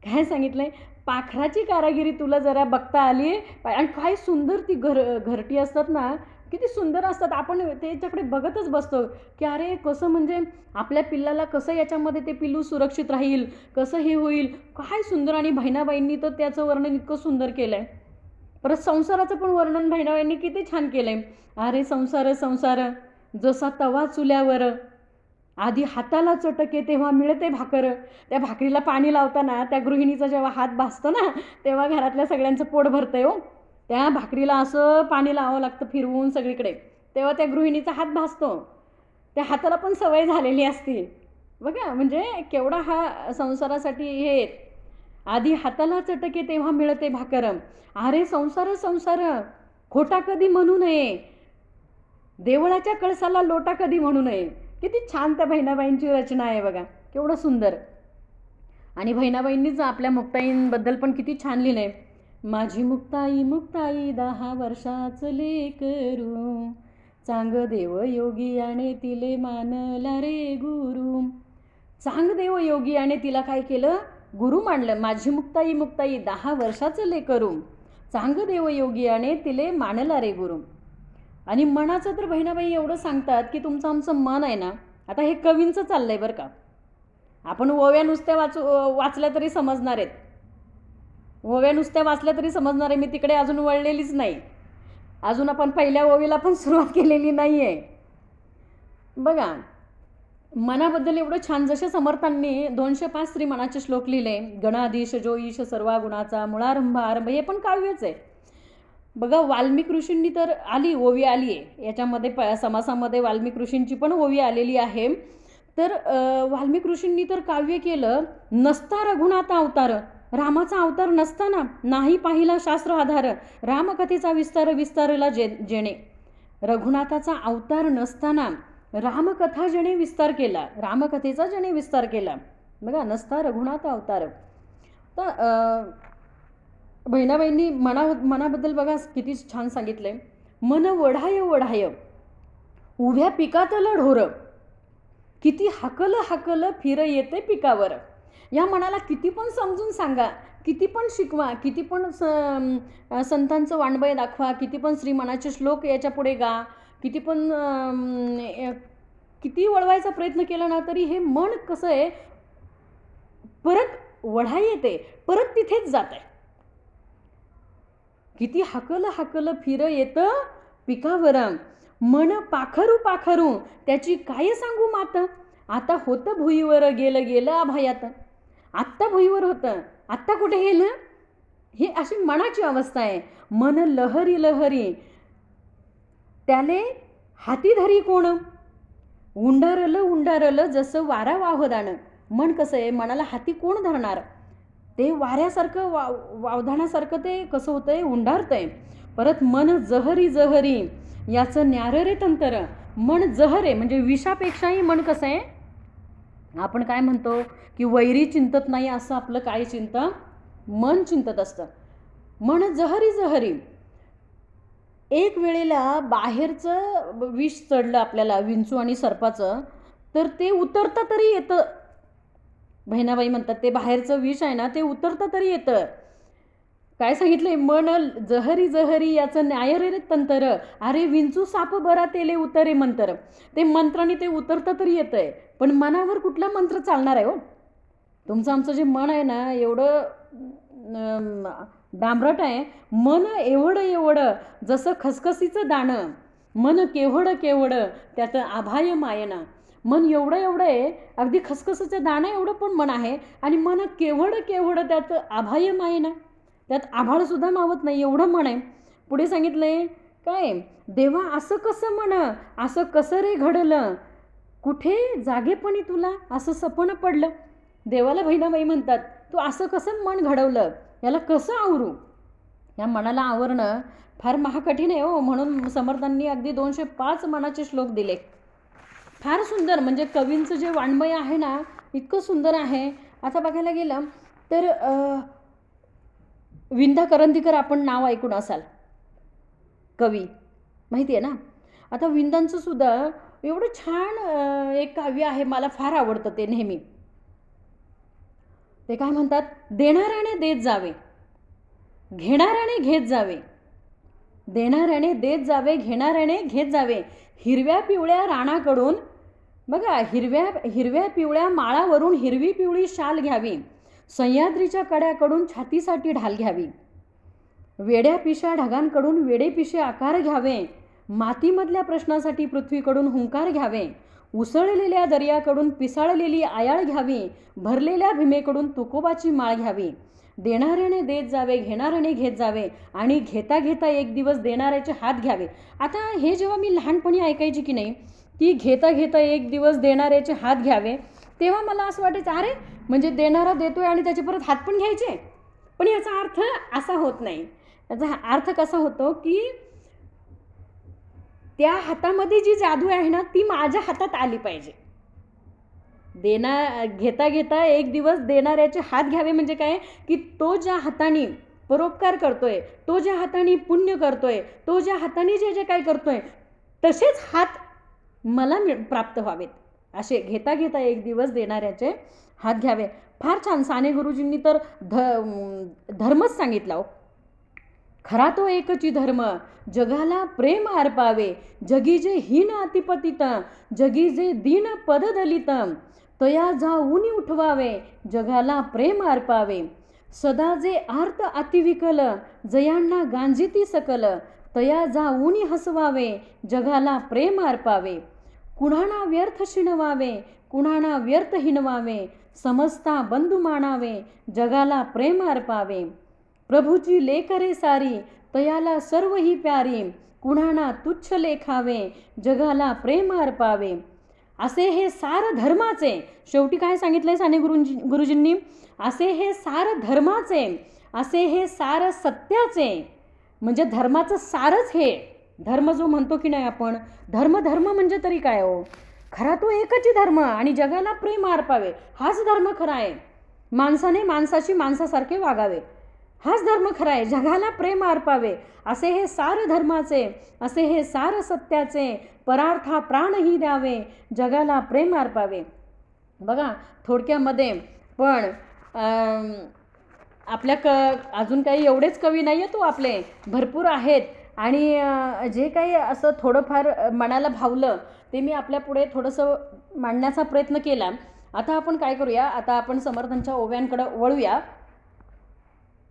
काय सांगितलंय? पाखराची कारागिरी तुला जरा बघता आली. आणि काय सुंदर ती घरटी असतात ना, किती सुंदर असतात. आपण त्याच्याकडे बघतच बसतो की अरे कसं म्हणजे आपल्या पिल्लाला कसं याच्यामध्ये ते पिल्लू सुरक्षित राहील, कसं हे होईल, काय सुंदर. आणि बहिणाबाईंनी तर त्याचं वर्णन इतकं सुंदर केलं आहे. परत संसाराचं पण वर्णन बहिणाबाईंनी किती छान केलं आहे. अरे संसार जसा तवा चुल्यावर, आधी हाताला चटके तेव्हा मिळते भाकर. त्या भाकरीला पाणी लावताना त्या गृहिणीचा जेव्हा हात भासतो ना तेव्हा घरातल्या सगळ्यांचं पोट भरतंय हो. त्या भाकरीला असं पाणी लावावं लागतं फिरवून सगळीकडे, तेव्हा त्या गृहिणीचा हात भासतो. त्या हाताला पण सवय झालेली असते बघा. म्हणजे केवढा हा संसारासाठी हे. आधी हाताला चटके तेव्हा मिळते भाकर, अरे संसार खोटा कधी म्हणू नये, देवळाच्या कळसाला लोटा कधी म्हणू नये. किती छान त्या बहिणाबाईंची रचना आहे बघा, केवढं सुंदर. आणि बहिणाबाईंनीच आपल्या मुक्ताईंबद्दल पण किती छान लिहिलं आहे. माझी मुक्ताई 10 वर्षाचं लेकरू, चांग देव योगी आणि तिले मानला रे गुरु. चांग देव योगी आणि तिला काय केलं, गुरु मानलं. माझी मुक्ताई मुक्ताई 10 वर्षाचं लेकरू, चांग देव योगी आणि तिले मानला रे गुरु. आणि मनाचं तर बहिणाबाई एवढं सांगतात की तुमचं आमचं मन आहे ना, आता हे कवींचं चाललंय बरं का. आपण ओव्या नुसत्या वाचल्या तरी समजणार आहेत, ओव्या नुसत्या वाचल्या तरी समजणार आहे. मी तिकडे अजून वळलेलीच नाही, अजून आपण पहिल्या ओवीला पण सुरुवात केलेली नाही आहे. बघा, मनाबद्दल एवढं छान. जसे समर्थांनी 205 स्त्री मनाचे श्लोक लिहिले. गणाधीश जो ईश सर्वा गुणाचा, मुळारंभ आरंभ, हे पण काव्यच आहे. बघा, वाल्मिक ऋषींनी तर आली ओवी आली आहे याच्यामध्ये, समासामध्ये वाल्मिक ऋषींची पण ओवी आलेली आहे. तर वाल्मिक ऋषींनी तर काव्य केलं. नसता रघुनाथा अवतार, रामाचा अवतार नसताना नाही पाहिला शास्त्र आधार, रामकथेचा विस्तार विस्तारला जेणे. रघुनाथाचा अवतार नसताना रामकथा जेणे विस्तार केला, रामकथेचा जेणे विस्तार केला. बघा, नसता रघुनाथ अवतार. तर बहिणाबाईंनी मनाबद्दल बघा किती छान सांगितलंय. मन वढाय वढाय उभ्या पिकातलं ढोर, किती हाकल हाकल फिर येते पिकावर. या मनाला किती पण समजून सांगा, किती पण शिकवा, किती पण संतांचं वाणबय दाखवा, किती पण श्रीमनाचे श्लोक याच्या पुढे गा, किती पण किती वळवायचा प्रयत्न केला ना, तरी हे मन कसं आहे, परत वढा येते, परत तिथेच जात आहे. किती हाकल हाकल फिर येतं पिकावर, मन पाखरू पाखरू त्याची काय सांगू मात. आता होतं भुईवर गेलं गेलं अभयात. आत्ता भुईवर होतं, आत्ता कुठे गेलं. ही अशी मनाची अवस्था आहे. मन लहरी लहरी त्याले हाती धरी कोण, उंडारलं उंडारलं जसं वारा वाहदान. मन कसं आहे, मनाला हाती कोण धरणार. ते वाऱ्यासारखं वावधानासारखं ते कसं होतंय, उंडारतंय. परत मन जहरी जहरी याचं न्यार रे तंतर. मन जहर आहे म्हणजे विषापेक्षाही मन कसं आहे, आपण काय म्हणतो की वैरी चिंतत नाही असं आपलं काय चिंतं, मन चिंतत असतं. मन जहरी जहरी. एक वेळेला बाहेरचं विष चढलं आपल्याला, विंचू आणि सर्पाचं, तर ते उतरतं तरी येतं. बहिणाबाई म्हणतात ते बाहेरचं विष आहे ना, ते उतरतं तरी येतं. काय सांगितलंय, मन जहरी जहरी याचं न्याय रे तंतर. अरे विंचू साप बरा तेले उतरे मंत्र. ते मंत्राने ते उतरतं तरी येतंय, पण मनावर कुठला मंत्र चालणार आहे हो. तुमचं आमचं जे मन आहे ना, एवढं डांबरट आहे. मन एवढं एवढं जसं खसखसीचं दाणं, मन केवढं केवढं त्यात आभाय मायना. मन एवढं एवढं आहे, अगदी खसखसीचं दाणं एवढं पण मन आहे, आणि मन केवढं केवढं त्यात आभाय मायना, त्यात आभाळसुद्धा मावत नाही एवढं मन आहे. पुढे सांगितलंय काय, देवा असं कसं म्हण, असं कसं रे घडलं, कुठे जागेपणी तुला असं सपन पडलं. देवाला बहिणाबाई म्हणतात, तू असं कसं मन घडवलं, याला कसं आवरू. या मनाला आवरणं फार महाकठीण आहे हो. म्हणून समर्थांनी अगदी 205 मनाचे श्लोक दिले. फार सुंदर, म्हणजे कवींचं जे वाङ्मय आहे ना, इतकं सुंदर आहे. आता बघायला गेलं तर विंदा करंदीकर आपण नाव ऐकून असाल, कवी माहिती आहे ना. आता विंदांचं सुद्धा एवढं छान एक काव्य आहे, मला फार आवडतं ते नेहमी. ते काय म्हणतात, देणाऱ्याने देत जावे, घेणाऱ्याने घेत जावे. देणाऱ्याने देत जावे, घेणाऱ्याने घेत जावे. हिरव्या पिवळ्या राणाकडून बघा, हिरव्या पिवळ्या माळावरून हिरवी पिवळी शाल घ्यावी. सह्याद्रीच्या कड्याकडून छातीसाठी ढाल घ्यावी. वेड्या पिशा ढगांकडून वेडे पिशे आकार घ्यावे. मातीमधल्या प्रश्नासाठी पृथ्वीकडून हुंकार घ्यावे. उसळलेल्या दर्याकडून पिसाळलेली आयाळ घ्यावी. भरलेल्या भीमेकडून तुकोबाची माळ घ्यावी. देणाऱ्याने देत जावे, घेणाऱ्याने घेत जावे, आणि घेता घेता एक दिवस देणाऱ्याचे हात घ्यावे. आता हे जेव्हा मी लहानपणी ऐकायची की नाही, की घेता घेता एक दिवस देणाऱ्याचे हात घ्यावे, तेव्हा मला असं वाटायचं, अरे म्हणजे देणारा देतोय आणि त्याचे परत हात पण घ्यायचे. पण याचा अर्थ असा होत नाही. याचा अर्थ कसा होतो की त्या हातामध्ये जी जादू आहे ना, ती माझ्या हातात आली पाहिजे. घेता घेता एक दिवस देणाऱ्याचे हात घ्यावे म्हणजे काय, की तो ज्या हाताने परोपकार करतोय, तो ज्या हाताने पुण्य करतोय, तो ज्या हाताने जे जे काय करतोय, तसेच हात मला प्राप्त व्हावेत, असे घेता घेता एक दिवस देणाऱ्याचे हात घ्यावे. फार छान. साने गुरुजींनी तर धर्मच सांगितला हो. खरा तो एकची धर्म, जगाला प्रेम अर्पावे. जगी जे हीन अतिपतित, जगी जे दीन पद दलित, तया जाऊनी उठवावे, जगाला प्रेम अर्पावे. सदा जे आर्त अतिविकल, जयांना गांजिती सकल, तया जाऊनी हसवावे, जगाला प्रेम अर्पावे. कुणाना व्यर्थ शिणवावे, कुणाना व्यर्थ हिणवावे, समजता बंधू मानावे, जगाला प्रेम अर्पावे. प्रभूची लेकरे सारी, तयाला सर्व ही प्यारी, कुणाना तुच्छ लेखावे, जगाला प्रेम अर्पावे. असे हे सार धर्माचे, शेवटी काय सांगितलंय साने गुरुजींनी, असे हे सार धर्माचे, असे हे सार सत्याचे. म्हणजे धर्माचं सारच हे. धर्म जो म्हणतो की नाही आपण, धर्म म्हणजे तरी काय हो, खरा तो एकच धर्म आणि जगाला प्रेम अर्पावे, हाच धर्म खरा आहे. माणसाने माणसाशी माणसासारखे वागावे, हाच धर्म खरा आहे. जगाला प्रेम अर्पावे, असे हे सार धर्माचे, असे हे सार सत्याचे, परार्था प्राणही द्यावे, जगाला प्रेम अर्पावे. बघा थोडक्यामध्ये. पण आपल्या अजून काही एवढेच कवी नाही आहेत, तो आपले भरपूर आहेत. आणि जे काही असं थोडंफार मनाला भावलं ते मी आपल्या पुढे थोडंसं मांडण्याचा प्रयत्न केला. आता आपण काय करूया, आता आपण समर्थांच्या ओव्यांकडे वळूया.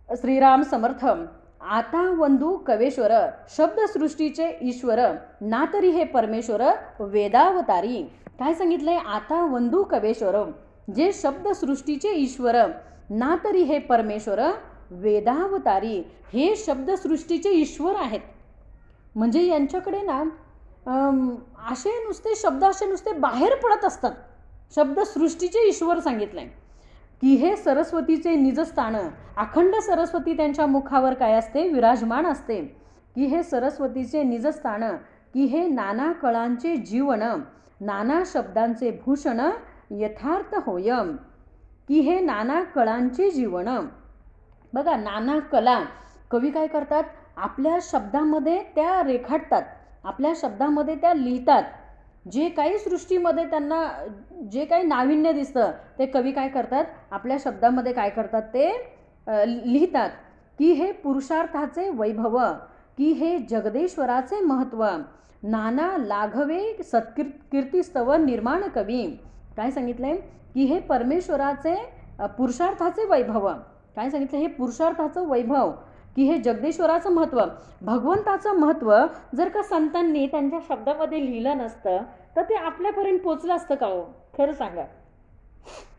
श्रीराम समर्थ. आता वंदू कवेश्वर, शब्दसृष्टीचे ईश्वर, ना तरी हे परमेश्वर वेदावतारी. काय सांगितलंय, आता वंदू कवेश्वर, जे शब्दसृष्टीचे ईश्वर, ना तरी हे परमेश्वर वेदावतारी. हे शब्दसृष्टीचे ईश्वर आहेत. म्हणजे यांच्याकडे ना असे नुसते शब्द असे नुसते बाहेर पडत असतात. शब्दसृष्टीचे ईश्वर सांगितलंय की हे सरस्वतीचे निजस्थान, अखंड सरस्वती त्यांच्या मुखावर काय असते, विराजमान असते. की हे सरस्वतीचे निजस्थान, की हे नाना कळांचे जीवन, नाना शब्दांचे भूषण यथार्थ होयम. की हे नाना कळांचे जीवन. बघा नाना कला कवी काय करतात, आपल्या शब्दामध्ये त्या रेखाटतात, आपल्या शब्दामध्ये त्या लिहितात. जे काही सृष्टीमध्ये त्यांना जे काही नाविन्य दिसतं ते कवी काय करतात, आपल्या शब्दामध्ये काय करतात ते लिहितात. की हे पुरुषार्थाचे वैभव, की हे जगदेश्वराचे महत्त्व, नाना लाघवे सत्कीर्तिस्तव निर्माण कवी. काय सांगितलंय, की हे परमेश्वराचे पुरुषार्थाचे वैभव. काय सांगितलं, हे पुरुषार्थाचं वैभव, की हे जगदेश्वराचं महत्त्व. भगवंताचं महत्त्व जर का संतांनी त्यांच्या शब्दामध्ये लिहिलं नसतं तर ते आपल्यापर्यंत पोचलं असतं का हो, खरं सांगा.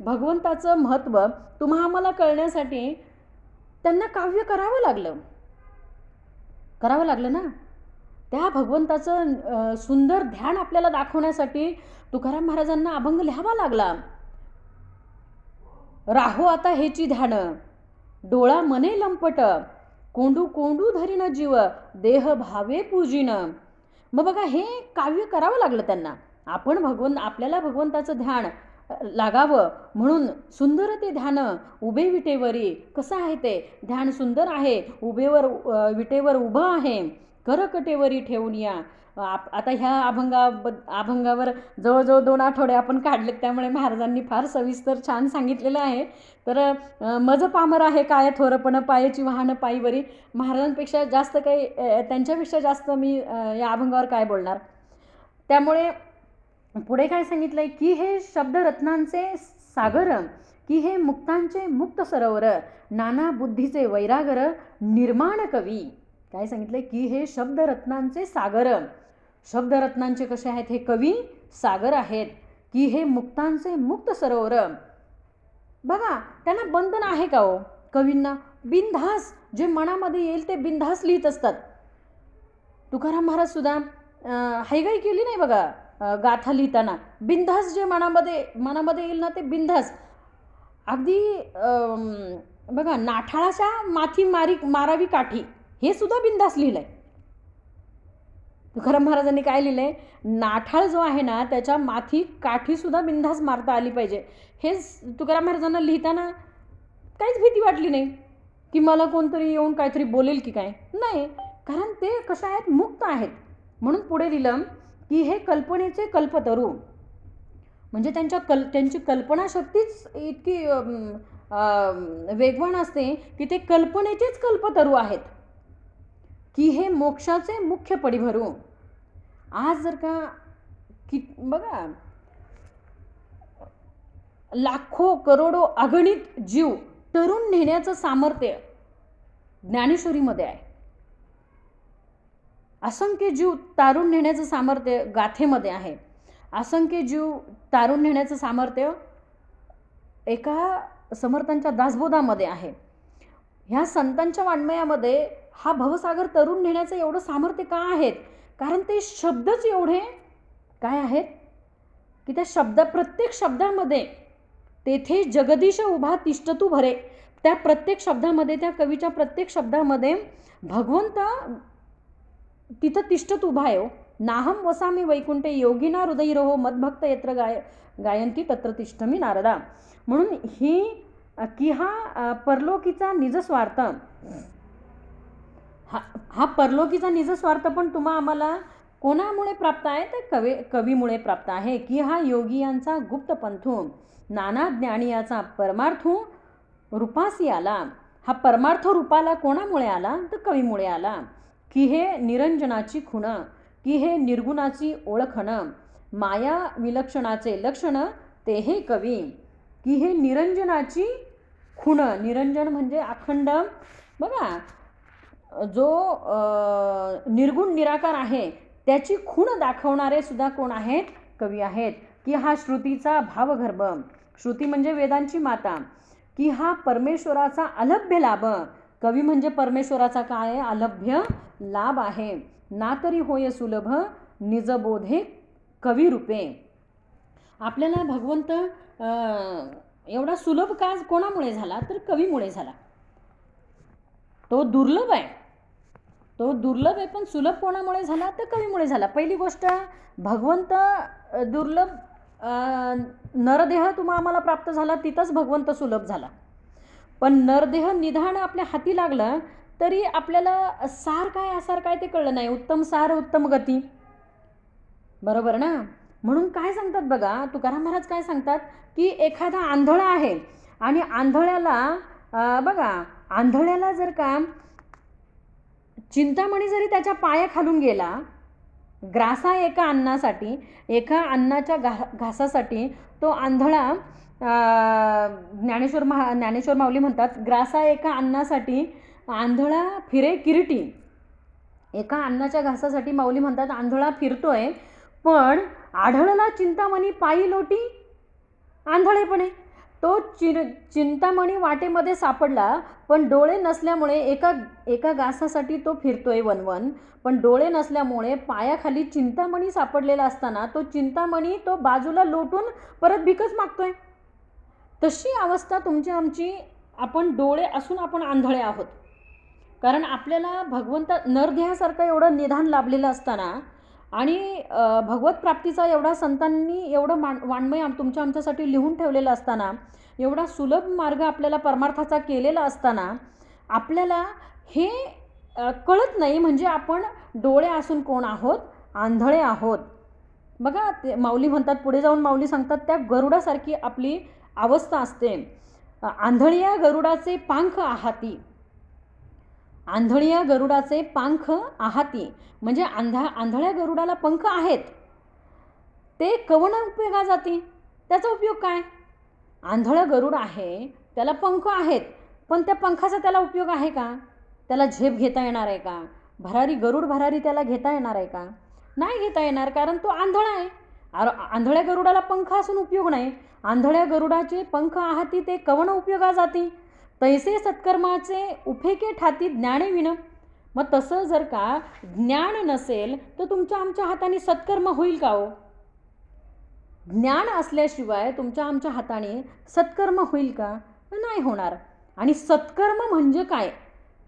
भगवंताचं महत्त्व तुम्हा आम्हाला कळण्यासाठी त्यांना काव्य करावं लागलं ना. त्या भगवंताचं सुंदर ध्यान आपल्याला दाखवण्यासाठी तुकाराम महाराजांना अभंग लिहावा लागला. राहो आता हेची ध्यान, डोळा मने लंपट, कोंडू कोंडू धरीन जीव, देह भावे पूजिन. मग बघा हे काव्य करावं लागलं त्यांना. आपल्याला भगवंताचं ध्यान लागावं म्हणून सुंदर ते ध्यान उभे विटेवरी. कसं आहे ते ध्यान, सुंदर आहे, विटेवर उभं आहे, करकटेवरी ठेवून या. आता ह्या अभंगावर जवळजवळ 2 आठवडे आपण काढलेत, त्यामुळे महाराजांनी फार सविस्तर छान सांगितलेलं आहे. तर मज पामर आहे काय थोरपण, पायाची वाहन पायीवरी. महाराजांपेक्षा जास्त काही, त्यांच्यापेक्षा जास्त मी या अभंगावर काय बोलणार. त्यामुळे पुढे काय सांगितलंय, की हे शब्दरत्नांचे सागर, की हे मुक्तांचे मुक्त सरोवर, नाना बुद्धीचे वैरागर निर्माण कवी. काय सांगितलंय, की हे शब्दरत्नांचे सागर. शब्दरत्नांचे कसे आहेत, हे कवी सागर आहेत. की हे मुक्तांचे मुक्त सरोवर. बघा त्यांना बंधन आहे का हो कवींना, बिनधास जे मनामध्ये येईल ते बिनधास लिहित असतात. तुकाराम महाराज सुद्धा हायगाई केली नाही बघा गाथा लिहिताना. बिनधास जे मनामध्ये येईल ना ते बिनधास. अगदी बघा नाठाळाच्या माथी मारावी काठी, हे सुद्धा बिनधास लिहिलंय. तुकाराम महाराजांनी काय लिहिलंय, नाठाळ जो आहे ना त्याच्या माथी काठी सुद्धा बिनधास मारता आली पाहिजे. हे तुकाराम महाराजांना लिहिताना काहीच भीती वाटली नाही की मला कोणतरी येऊन काहीतरी बोलेल की काय, नाही. कारण ते कशा आहेत, मुक्त आहेत. म्हणून पुढे लिहिलं की हे कल्पनेचे कल्पतरू, म्हणजे त्यांची कल्पनाशक्तीच इतकी वेगवान असते की ते कल्पनेचेच कल्पतरू आहेत, की हे मोक्षाचे मुख्य पडिभरू. आज जर का की बघा, लाखो करोडो अगणित जीव तरुण नेण्याचं सामर्थ्य ज्ञानेश्वरीमध्ये आहे. असंख्य जीव तारून नेण्याचं सामर्थ्य गाथेमध्ये आहे. असंख्य जीव तारून नेण्याचं सामर्थ्य एका समर्थांच्या दासबोधामध्ये आहे. ह्या संतांच्या वाङ्मयामध्ये हा भवसागर तरुण नेण्याचं एवढं सामर्थ्य का आहेत? कारण ते शब्दच एवढे काय आहेत की त्या प्रत्येक शब्दामध्ये तेथे जगदीश उभा तिष्ठतू भरे, त्या प्रत्येक शब्दामध्ये, त्या कवीच्या प्रत्येक शब्दामध्ये भगवंत तिथं तिष्ठत उभा आहे. नाहम वसामी वैकुंठे योगिना हृदयरोहो मदभक्त यत्र गायंती तत्र तिष्ठमी नारदा. म्हणून हा परलोकीचा निजस्वार्थ, हा परलोकीचा निजस्वार्थ पण तुम्हा आम्हाला कोणामुळे प्राप्त आहे? तर कवीमुळे प्राप्त आहे. की हा योगियांचा गुप्त पंथू नाना ज्ञानियाचा परमार्थू रूपासी आला. हा परमार्थ रूपाला कोणामुळे आला? तर कवीमुळे आला. की हे निरंजनाची खुण, की हे निर्गुणाची ओळखण, माया विलक्षणाचे लक्षण ते हे कवी. की हे निरंजनाची खुण, निरंजन म्हणजे अखंड, बघा जो निर्गुण निराकार आहे त्याची खूण दाखवणारे सुद्धा कोण आहेत? कवी आहेत. की हा श्रुतीचा भावगर्भ, श्रुती म्हणजे वेदांची माता. की हा परमेश्वराचा अलभ्य लाभ, कवी म्हणजे परमेश्वराचा काय? अलभ्य लाभ आहे. ना तरी होय सुलभ निजबोधे कवी रूपे. आपल्याला भगवंत एवढा सुलभ का कोणामुळे झाला? तर कवीमुळे झाला. तो दुर्लभ आहे, तो दुर्लभ आहे, पण सुलभ कोणामुळे झाला? तर कवीमुळे झाला. पहिली गोष्ट, भगवंत दुर्लभ नरदेह तुम्हा आम्हाला प्राप्त झाला, तिथंच भगवंत सुलभ झाला. पण नरदेह निधान आपल्या हाती लागला तरी आपल्याला सार काय आसार काय ते कळलं नाही. उत्तम सार उत्तम गती, बरोबर ना? म्हणून काय सांगतात बघा, तुकाराम महाराज काय सांगतात की एखादा आंधळा आहे आणि आंधळ्याला बघा, आंधळ्याला जर का चिंतामणी जरी त्याच्या पाया खालून गेला, ग्रासा एका अन्नासाठी, एका अन्नाच्या घासासाठी तो आंधळा, ज्ञानेश्वर माऊली म्हणतात, ग्रासा एका अन्नासाठी आंधळा फिरे किरीटी. एका अन्नाच्या घासासाठी माऊली म्हणतात आंधळा फिरतोय, पण आढळला चिंतामणी पायी लोटी आंधळेपणे. तो चिंतामणी वाटेमध्ये सापडला, पण डोळे नसल्यामुळे एका घासासाठी तो फिरतोय वनवन, पण डोळे नसल्यामुळे पायाखाली चिंतामणी सापडलेला असताना तो चिंतामणी तो बाजूला लोटून परत भिकच मागतोय. तशी अवस्था तुमची आमची, आपण डोळे असून आपण आंधळे आहोत. कारण आपल्याला भगवंत नरदेहासारखं एवढं निधान लाभलेलं असताना आणि भगवत प्राप्तीचा एवढा संतांनी एवढं वाङ्मय तुमच्या आमच्यासाठी लिहून ठेवलेलं असताना, एवढा सुलभ मार्ग आपल्याला परमार्थाचा केलेला असताना आपल्याला हे कळत नाही. म्हणजे आपण डोळे असून कोण आहोत? आंधळे आहोत. बघा ते माऊली म्हणतात, पुढे जाऊन माऊली सांगतात, त्या गरुडासारखी आपली अवस्था असते. आंधळिया गरुडाचे पांख आहाती, आंधळिया गरुडाचे पंख आहाती, म्हणजे आंधळ्या गरुडाला पंख आहेत, ते कवण उपयोगा जाती? त्याचा उपयोग काय? आंधळं गरुड आहे, त्याला पंख आहेत, पण त्या पंखाचा त्याला उपयोग आहे का? त्याला झेप घेता येणार आहे का? गरुड भरारी त्याला घेता येणार आहे का? नाही घेता येणार, कारण तो आंधळा आहे. आंधळ्या गरुडाला पंख असून उपयोग नाही. आंधळ्या गरुडाचे पंख आहाती, ते कवण उपयोगा जाती? तैसे सत्कर्माचे उफेके ठाती ज्ञाने विन. मग तसं जर का ज्ञान नसेल तर तुमच्या आमच्या हाताने सत्कर्म होईल का हो? ज्ञान असल्याशिवाय तुमच्या आमच्या हाताने सत्कर्म होईल का? नाही होणार. आणि सत्कर्म म्हणजे काय?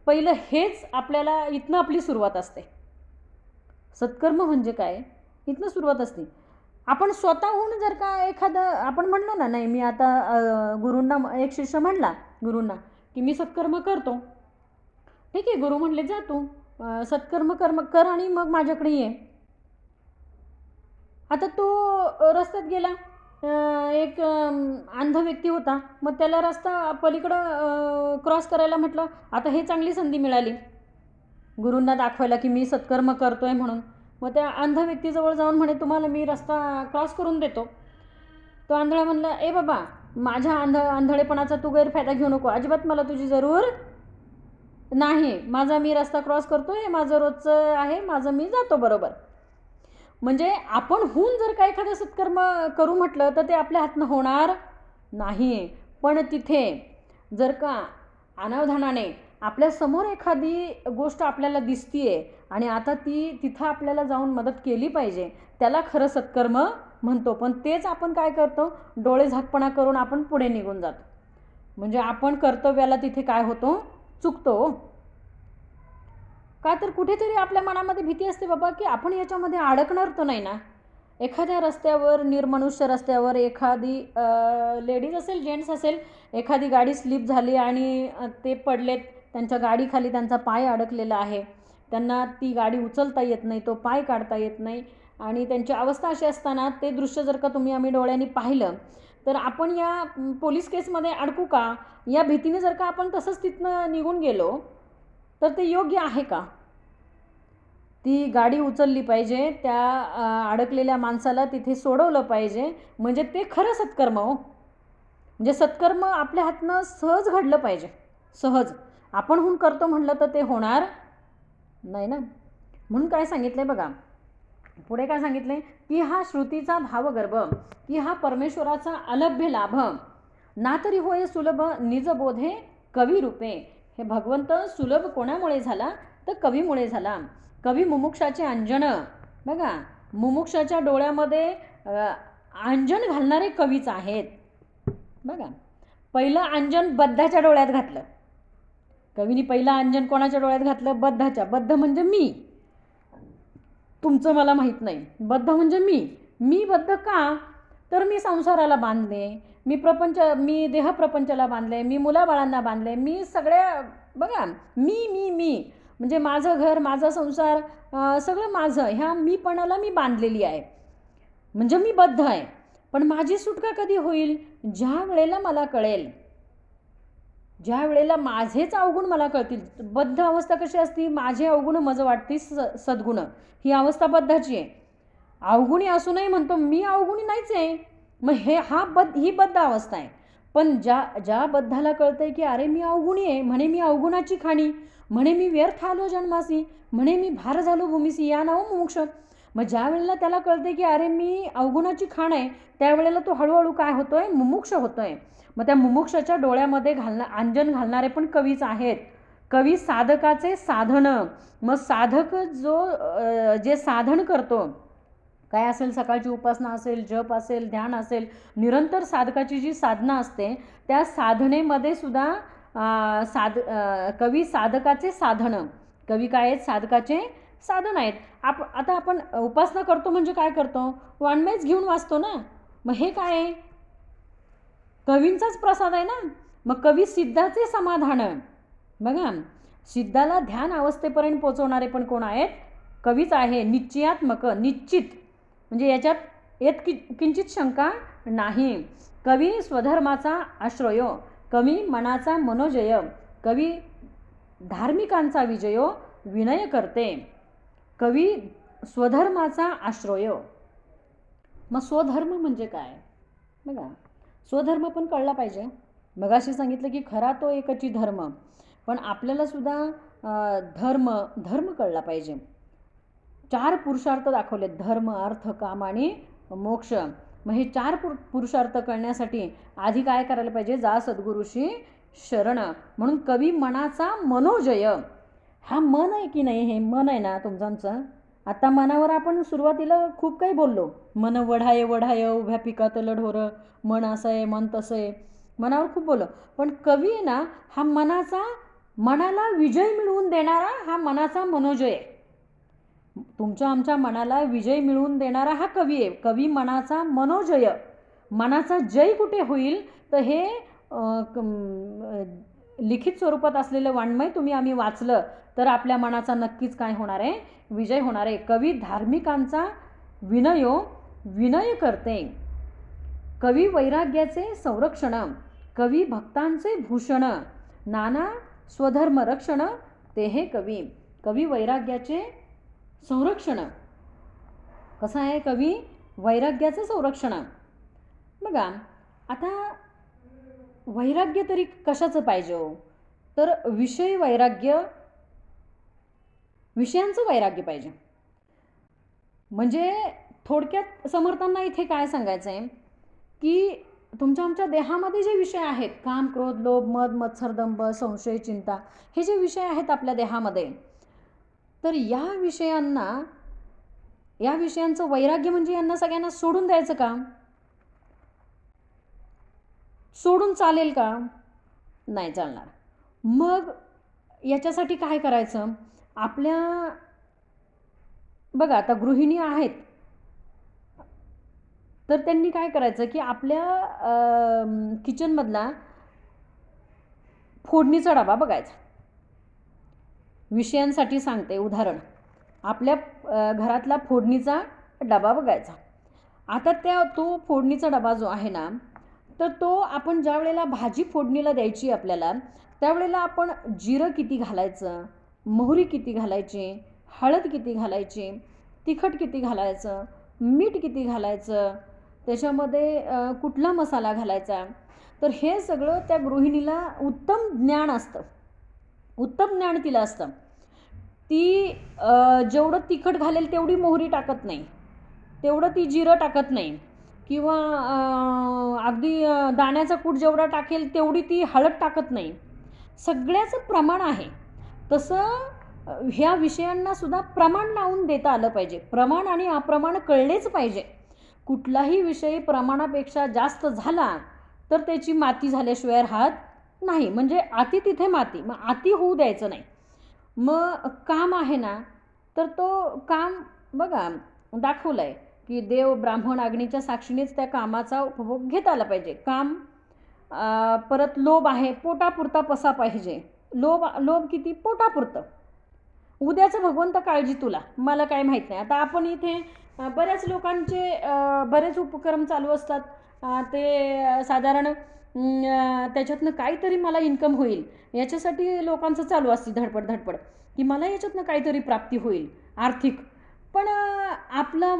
पहिलं हेच आपल्याला, इथनं आपली सुरुवात असते. सत्कर्म म्हणजे काय? इथनं सुरुवात असते. आपण स्वतःहून जर का एखादं आपण म्हणलो ना, नाही मी आता गुरूंना, एक शिष्य म्हणला गुरूंना की मी सत्कर्म करतो, ठीक आहे, गुरु म्हणले जा तू सत्कर्म कर आणि मग माझ्याकडे ये. आता तो रस्त्यात गेला, एक अंध व्यक्ती होता, मग त्याला रस्ता पलीकडं क्रॉस करायला म्हटलं. आता हे चांगली संधी मिळाली गुरूंना दाखवायला की मी सत्कर्म करतोय म्हणून. मग त्या अंध व्यक्तीजवळ जाऊन म्हणे तुम्हाला मी रस्ता क्रॉस करून देतो. तो आंधळा म्हणला, ए बाबा, माझ्या आंधळेपणाचा तू गैरफायदा घेऊ नको, अजिबात मला तुझी जरूर नाही, माझा मी रस्ता क्रॉस करतोय, माझं रोजचं आहे, माझं मी जातो बरोबर. म्हणजे आपण होऊन जर का एखादं सत्कर्म करू म्हटलं तर ते आपल्या हातनं होणार नाही. पण तिथे जर का अनावधानाने आपल्या समोर एखादी गोष्ट आपल्याला दिसतीये आणि आता ती तिथं आपल्याला जाऊन मदत केली पाहिजे, त्याला खरं सत्कर्म म्हणतो. पण तेच आपण काय करतो, डोळे झाकपणा करून आपण पुढे निघून जातो. म्हणजे आपण कर्तव्याला तिथे काय होतो, चुकतो. का तर कुठेतरी आपल्या मनामध्ये भीती असते बाबा की आपण याच्यामध्ये अडकणार तर नाही ना. एखाद्या रस्त्यावर, निर्मनुष्य रस्त्यावर एखादी लेडीज असेल, जेंट्स असेल, एखादी गाडी स्लिप झाली आणि ते पडलेत, त्यांच्या गाडीखाली त्यांचा पाय अडकलेला आहे, त्यांना ती गाडी उचलता येत नाही, तो पाय काढता येत नाही आणि त्यांची अवस्था अशी असताना ते दृश्य जर का आम्ही डोळ्यांनी पाहिलं तर आपण या पोलीस केसमध्ये अडकू का, या भीतीने जर का आपण तसंच तिथनं निघून गेलो तर ते योग्य आहे का. ती गाडी उचलली पाहिजे, त्या अडकलेल्या माणसाला तिथे सोडवलं पाहिजे, म्हणजे ते खरं सत्कर्म हो. म्हणजे सत्कर्म आपल्या हातनं सहज घडलं पाहिजे, सहज. आपण होऊन करतो म्हटलं तर ते होणार नाही ना. म्हणून काय सांगितलंय बघा, पुढे काय सांगितलंय की हा श्रुतीचा भावगर्भ, की हा परमेश्वराचा अलभ्य लाभ, ना तरी होय सुलभ निजबोधे कवी रूपे. हे भगवंत सुलभ कोणामुळे झाला तर कवीमुळे झाला. कवी मुमुक्षाचे अंजन, बघा, मुमुक्षाच्या डोळ्यामध्ये अंजन घालणारे कवीच आहेत. बघा, पहिलं अंजन बद्धाच्या डोळ्यात घातलं. कवीने पहिलं अंजन कोणाच्या डोळ्यात घातलं, बद्धाच्या. बद्ध म्हणजे मी, तुमचं मला माहीत नाही. बद्ध म्हणजे मी बद्ध का तर मी संसाराला बांधले, मी देह प्रपंचाला बांधले, मी मुलाबाळांना बांधले, मी सगळ्या, बघा, मी म्हणजे माझं घर, माझा संसार, सगळं माझं, ह्या मीपणाला मी बांधलेली आहे, म्हणजे मी बद्ध आहे. पण माझी सुटका कधी होईल, ज्या वेळेला मला कळेल, ज्या वेळेला माझेच अवगुण मला कळतील. बद्ध अवस्था कशी असती, माझे अवगुण मज वाटती सद्गुण, ही अवस्था बद्धाची आहे. अवगुणी असूनही म्हणतो मी अवगुणी नाहीच आहे, मग ही बद्ध अवस्था आहे. पण ज्या बद्धाला कळतंय की अरे मी अवगुणी आहे, म्हणे मी अवगुणाची खाणी, म्हणे मी व्यर्थ आलो जन्मासी, म्हणे मी भार झालो भूमीसी, या नाव मुमुक्ष. मग ज्या वेळेला त्याला कळते की अरे मी अवगुणाची खाण आहे, त्यावेळेला तो हळूहळू काय होतोय, मुमुक्ष होतोय. मग त्या मुमुक्षाच्या डोळ्यामध्ये अंजन घालणारे पण कवीच आहेत. कवी साधकाचे साधन. मग साधक जे साधन करतो, काय असेल, सकाळची उपासना असेल, जप असेल, ध्यान असेल, निरंतर साधकाची जी साधना असते, त्या साधनेमध्ये सुद्धा कवी साधकाचे साधन. कवी काय आहेत, साधकाचे साधन आहेत. आता आपण उपासना करतो म्हणजे काय करतो, वाङ्मयच घेऊन वाचतो ना. मग हे काय आहे, कवींचाच प्रसाद आहे ना. मग कवी सिद्धाचे समाधान. बघा, सिद्धाला ध्यान अवस्थेपर्यंत पोचवणारे पण कोण आहेत, कवीच आहे. निश्चयात्मक, निश्चित, म्हणजे याच्यात किंचित शंका नाही. कवी स्वधर्माचा आश्रय, कवी मनाचा मनोजय, कवी धार्मिकांचा विजय विनय करते. कवी स्वधर्माचा आश्रय. मग स्वधर्म म्हणजे काय, बघा, स्वधर्म पण कळला पाहिजे. मगाशी सांगितलं की खरा तो एकची धर्म, पण आपल्याला सुद्धा धर्म कळला पाहिजे. 4 पुरुषार्थ दाखवले, धर्म, अर्थ, काम आणि मोक्ष. मग हे 4 पुरुषार्थ कळण्यासाठी आधी काय करायला पाहिजे, जा सद्गुरूशी शरण. म्हणून कवी मनाचा मनोजय. हा मन आहे की नाही, हे मन आहे ना तुमचं. आता मनावर आपण सुरुवातीला खूप काही बोललो, मन वढाय उभ्या पिकातलं ढोर, मन असं आहे, मन तसं आहे, मनावर खूप बोललो. पण कवी आहे ना, हा मनाला विजय मिळवून देणारा हा मनाचा मनोजय आहे. तुमच्या आमच्या मनाला विजय मिळवून देणारा हा कवी आहे. कवी मनाचा मनोजय. मनाचा जय कुठे होईल तर हे लिखित स्वरूपात असलेलं वाङ्मय आम्ही वाचलं तर आपल्या मनाचा नक्कीच काय होणार आहे, विजय होणार आहे. कवी धार्मिकांचा विनयो विनय करते. कवी वैराग्याचे संरक्षण, कवी भक्तांचे भूषण, नाना स्वधर्म रक्षण, ते हे कवी. कवी वैराग्याचे संरक्षण. कसं आहे कवी वैराग्याचं संरक्षण? बघा आता वैराग्य तरी कशाचं पाहिजे हो? तर विषय वैराग्य, विषयांचं वैराग्य पाहिजे. म्हणजे थोडक्यात समर्थांना इथे काय सांगायचं आहे की तुमच्या आमच्या देहामध्ये जे विषय आहेत, काम क्रोध लोभ मद मत्सर दंभ संशय चिंता, हे जे विषय आहेत आपल्या देहामध्ये, तर या विषयांचं वैराग्य म्हणजे यांना सगळ्यांना सोडून द्यायचं का? सोडून चालेल का? नाही चालणार. मग याच्यासाठी काय करायचं? आपल्या बघा आता गृहिणी आहेत, तर त्यांनी काय करायचं की आपल्या किचनमधला फोडणीचा डबा बघायचा. विषयांसाठी सांगते उदाहरण, आपल्या घरातला फोडणीचा डबा बघायचा. आता तो फोडणीचा डबा जो आहे ना, तर तो आपण ज्या वेळेला भाजी फोडणीला द्यायची आपल्याला, त्यावेळेला आपण जिरं किती घालायचं, मोहरी किती घालायची, हळद किती घालायची, तिखट किती घालायचं, मीठ किती घालायचं, त्याच्यामध्ये कुठला मसाला घालायचा, तर हे सगळं त्या गृहिणीला उत्तम ज्ञान असतं. उत्तम ज्ञान तिला असतं. ती जेवढं तिखट घालेल तेवढी मोहरी टाकत नाही, तेवढं ती जिरं टाकत नाही, किंवा अगदी दाण्याचा कूट जेवढा टाकेल तेवढी ती हळद टाकत नाही. सगळ्याचं प्रमाण आहे. तसं ह्या विषयांना सुद्धा प्रमाण लावून देता आलं पाहिजे. प्रमाण आणि अप्रमाण कळलेच पाहिजे. कुठलाही विषय प्रमाणापेक्षा जास्त झाला तर त्याची माती झाल्याशिवाय राहत नाही. म्हणजे अति तिथे माती, मग अति होऊ द्यायचं नाही. मग काम आहे ना, तर तो काम बघा दाखवलं आहे की देव ब्राह्मण अग्नीच्या साक्षीनेच त्या कामाचा उपभोग घेता आला पाहिजे. काम परत लोभ आहे, पोटापुरता पसा पाहिजे. लोभ किती? पोटापुरतं. उद्याचं भगवंत काळजी तुला, मला काय माहीत नाही. आता आपण इथे बऱ्याच लोकांचे बरेच उपक्रम चालू असतात. ते साधारण त्याच्यातनं काहीतरी मला इन्कम होईल याच्यासाठी लोकांचं चालू असते धडपड की मला याच्यातनं काहीतरी प्राप्ती होईल आर्थिक. पण आपला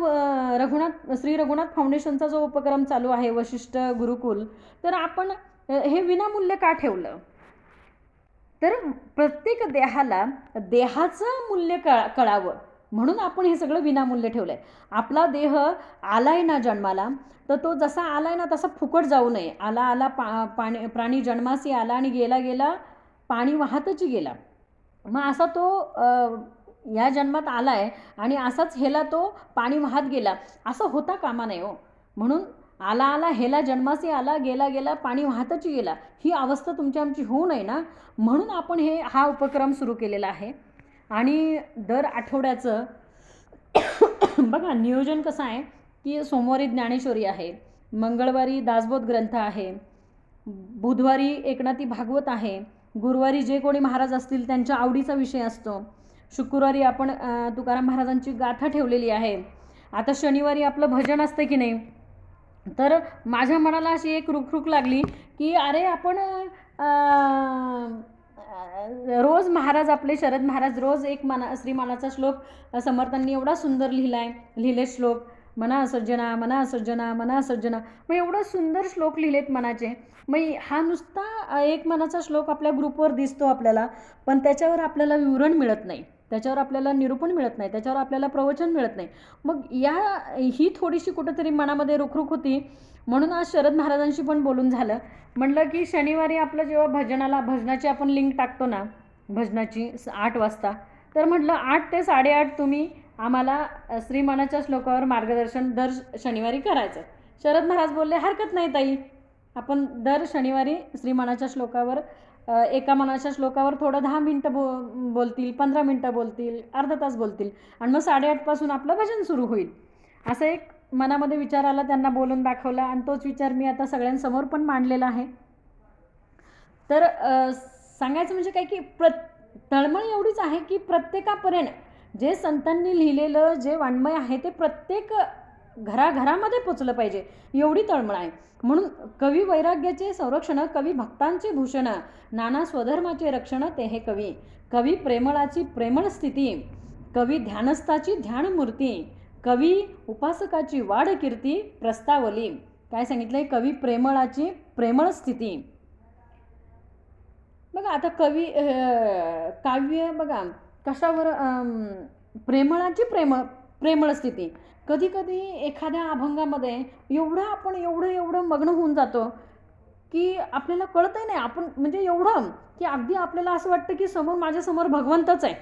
श्री रघुनाथ फाउंडेशनचा जो उपक्रम चालू आहे वशिष्ठ गुरुकुल, तर आपण हे विनामूल्य का ठेवलं? तर प्रत्येक देहाला देहाचं मूल्य कळावं म्हणून आपण हे सगळं विनामूल्य ठेवलं आहे. आपला देह आलाय ना जन्माला, तर तो जसा आलाय ना तसा फुकट जाऊ नये. आला प्राणी जन्मासी आला आणि गेला पाणी वाहतच गेला. मग असा तो या जन्मात आलाय आणि असाच हेला तो पाणी वाहत गेला, असं होता कामा नये हो. म्हणून आला हेला जन्मासी आला, गेला पाणी वाहतच गेला, ही अवस्था तुमची आमची होऊ नये ना, म्हणून आपण हा उपक्रम सुरू केलेला आहे. आणि दर आठवड्याचं बघा नियोजन कसं आहे की सोमवारी ज्ञानेश्वरी आहे, मंगळवारी दासबोध ग्रंथ आहे, बुधवारी एकनाथी भागवत आहे, गुरुवारी जे कोणी महाराज असतील त्यांच्या आवडीचा विषय असतो, शुक्रवारी आपण तुकाराम महाराजांची गाथा ठेवलेली आहे. आता शनिवारी आपलं भजन असतं की नाही. तर माझ्या मनाला अशी एक रुखरुख लागली की अरे आपण रोज महाराज आपले शरद महाराज रोज एक श्रीमानाचा श्लोक समर्थांनी एवढा सुंदर लिहिले श्लोक, मना सज्जना मना सज्जना मना सज्जना, मग एवढं सुंदर श्लोक लिहिलेत मनाचे. मग हा नुसता एक मनाचा श्लोक आपल्या ग्रुपवर दिसतो आपल्याला, पण त्याच्यावर आपल्याला विवरण मिळत नाही, त्याच्यावर आपल्याला निरूपण मिळत नाही, त्याच्यावर आपल्याला प्रवचन मिळत नाही. मग ही थोडीशी कुठंतरी मनामध्ये रुखरुख होती. म्हणून आज शरद महाराजांशी पण बोलून झालं. म्हटलं की शनिवारी आपलं जेव्हा भजनाची आपण लिंक टाकतो ना भजनाची 8 वाजता, तर म्हटलं 8 ते 8:30 तुम्ही आम्हाला श्रीमानाच्या श्लोकावर मार्गदर्शन दर शनिवारी करायचं. शरद महाराज बोलले हरकत नाही ताई, आपण दर शनिवारी श्रीमानाच्या श्लोकावर एका मनाच्या श्लोकावर थोडं 10 मिनटं बोलतील, 15 मिनटं बोलतील, अर्धा तास बोलतील, आणि मग 8:30 पासून आपलं भजन सुरू होईल. असं एक मनामध्ये विचार आला, त्यांना बोलून दाखवला, आणि तोच विचार मी आता सगळ्यांसमोर पण मांडलेला आहे. तर सांगायचं म्हणजे काय की तळमळ एवढीच आहे की प्रत्येकापर्यंत जे संतांनी लिहिलेलं जे वाङ्मय आहे ते प्रत्येक घराघरामध्ये पोचलं पाहिजे, एवढी तळमळ आहे. म्हणून कवी वैराग्याचे संरक्षण, कवी भक्तांचे भूषण, नाना स्वधर्माचे रक्षण ते हे कवी. कवी प्रेमळाची प्रेमळ स्थिती, कवी ध्यानस्थाची ध्यान मूर्ती, कवी उपासकाची वाढ कीर्ती प्रस्तावली. काय सांगितलंय? कवी प्रेमळाची प्रेमळ स्थिती. बघा आता काव्य बघा कशावर, प्रेमळाची प्रेमळ स्थिती. कधी कधी एखाद्या अभंगामध्ये आपण एवढं मग्न होऊन जातो की आपल्याला कळतही नाही. आपण म्हणजे एवढं की अगदी आपल्याला असं वाटतं की माझ्यासमोर भगवंतच आहे.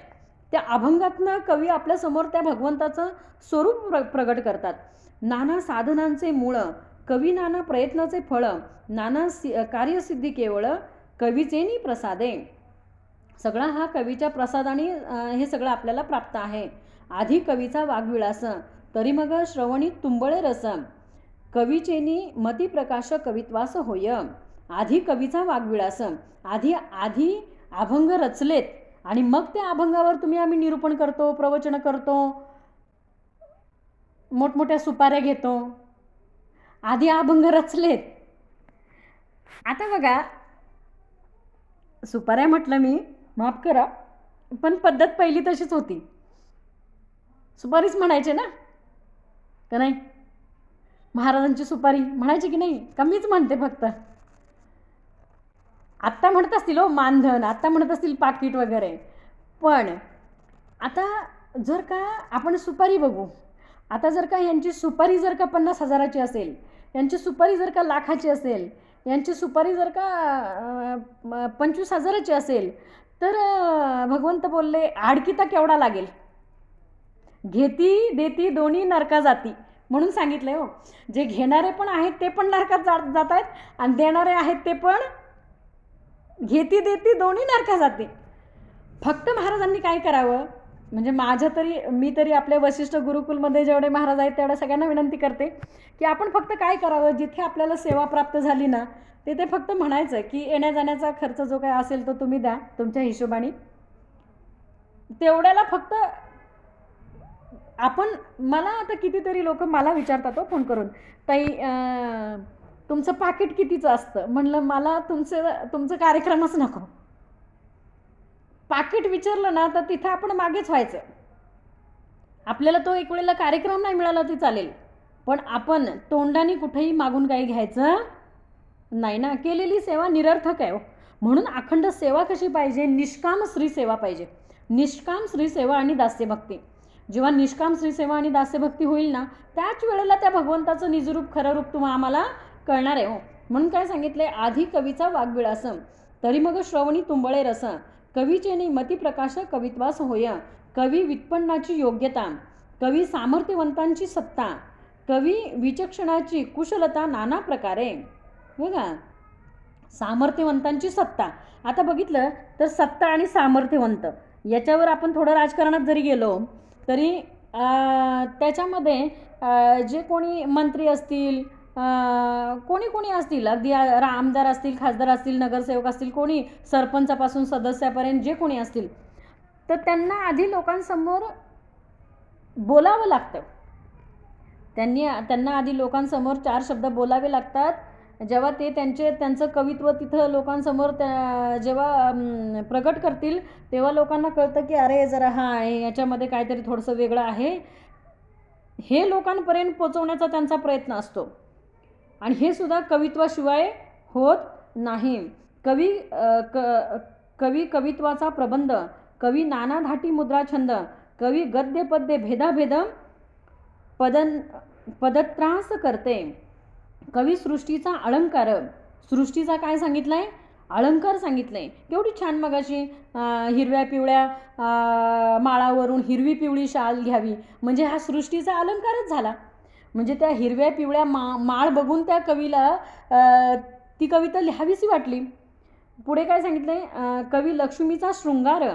त्या अभंगातनं कवी आपल्यासमोर त्या भगवंताचं स्वरूप प्रगट करतात. नाना साधनांचे मूळ, कवी नाना प्रयत्नाचे फळ, नाना कार्यसिद्धी केवळ कवीचेनी प्रसादे. सगळा हा कवीच्या प्रसादाने हे सगळं आपल्याला प्राप्त आहे. आधी कवीचा वाग्विलास, तरी मग श्रवणी तुंबळे रस, कवीचेनी मती प्रकाश कवित्वास होय. आधी कवीचा वाग्विलास, आधी अभंग रचलेत आणि मग त्या अभंगावर आम्ही निरूपण करतो, प्रवचन करतो, मोठमोठ्या सुपाऱ्या घेतो. आधी अभंग रचलेत. आता बघा, सुपाऱ्या म्हटलं मी, माफ करा, पण पद्धत पहिली तशीच होती. सुपारीच म्हणायचे ना, का नाही? महाराजांची सुपारी म्हणायची की नाही? कमीच म्हणते फक्त. आत्ता म्हणत असतील हो मानधन, आत्ता म्हणत असतील पाकिट वगैरे. पण आता जर का आपण सुपारी बघू, आता जर का यांची सुपारी जर का 50,000ची असेल, यांची सुपारी जर का लाखाची असेल, यांची सुपारी जर का 25,000ची असेल, तर भगवंत बोलले आडकीता केवढा लागेल? घेती देती दोन्ही नरका जाती म्हणून सांगितलंय हो. जे घेणारे पण आहेत ते पण नरकात जात आहेत आणि देणारे आहेत ते पण घेती देती दोन्ही नरका जाती. फक्त महाराजांनी काय करावं, म्हणजे मी तरी आपल्या वशिष्ठ गुरुकुलमध्ये जेवढे महाराज आहेत तेवढ्या सगळ्यांना विनंती करते की आपण फक्त काय करावं, जिथे आपल्याला सेवा प्राप्त झाली ना तिथे फक्त म्हणायचं की येण्या जाण्याचा खर्च जो काय असेल तो तुम्ही द्या तुमच्या हिशोबाने. तेवढ्याला फक्त आपण, मला आता कितीतरी लोक मला विचारतात हो फोन करून, ताई तुमचं पाकिट कितीचं असतं? म्हणलं मला तुमचं कार्यक्रमच नको. पाकिट विचारलं ना तर तिथं आपण मागेच व्हायचं. आपल्याला तो एक वेळेला कार्यक्रम नाही मिळाला ती चालेल, पण आपण तोंडाने कुठेही मागून काही घ्यायचं नाही ना. केलेली सेवा निरर्थक आहे. म्हणून अखंड सेवा कशी पाहिजे? निष्काम श्री सेवा पाहिजे. निष्काम श्री सेवा आणि दास्यभक्ती. जेव्हा निष्काम श्री सेवा आणि दास्यभक्ती होईल ना त्याच वेळेला त्या भगवंताचं निजरूप खरं रूप आम्हाला कळणार आहे हो. म्हणून काय सांगितलंय? आधी कवीचा वाग्विलास, तरी मग श्रवणी तुंबळे रस, कवीचेनी मती प्रकाश कवित्वास होय. कवी व्युत्पन्नाची योग्यता, कवी सामर्थ्यवंतांची सत्ता, कवी विचक्षणाची कुशलता नाना प्रकारे. बघा, सामर्थ्यवंतांची सत्ता. आता बघितलं तर सत्ता आणि सामर्थ्यवंत याच्यावर आपण थोडं राजकारणात जरी गेलो तरी त्याच्यामध्ये जे कोणी मंत्री असतील, कोणी असतील, अगदी आमदार असतील, खासदार असतील, नगरसेवक असतील, कोणी सरपंचापासून सदस्यापर्यंत जे कोणी असतील, तर त्यांना आधी लोकांसमोर बोलावं लागतं. त्यांना आधी लोकांसमोर 4 शब्द बोलावे लागतात. जेव्हा ते त्यांचं कवित्व तिथं लोकांसमोर जेव्हा प्रगट करतील तेव्हा लोकांना कळतं की अरे जरा याच्यामध्ये काहीतरी थोडंसं वेगळं आहे. हे लोकांपर्यंत पोचवण्याचा त्यांचा प्रयत्न असतो आणि हे सुद्धा कवित्वाशिवाय होत नाही. कवी कवित्वाचा प्रबंध, कवी नाना धाटी मुद्रा छंद, कवी गद्य पद्य भेदाभेद पदत्रास करते. कवी सृष्टीचा अलंकार, सृष्टीचा काय सांगितलंय? अलंकार सांगितलंय. केवढी छान मगाशी हिरव्या पिवळ्या माळावरून हिरवी पिवळी शाल घ्यावी म्हणजे हा सृष्टीचा अलंकारच झाला. म्हणजे त्या हिरव्या पिवळ्या माळ बघून त्या कवीला ती कविता लिहावीशी वाटली. पुढे काय सांगितलंय? कवी लक्ष्मीचा शृंगार.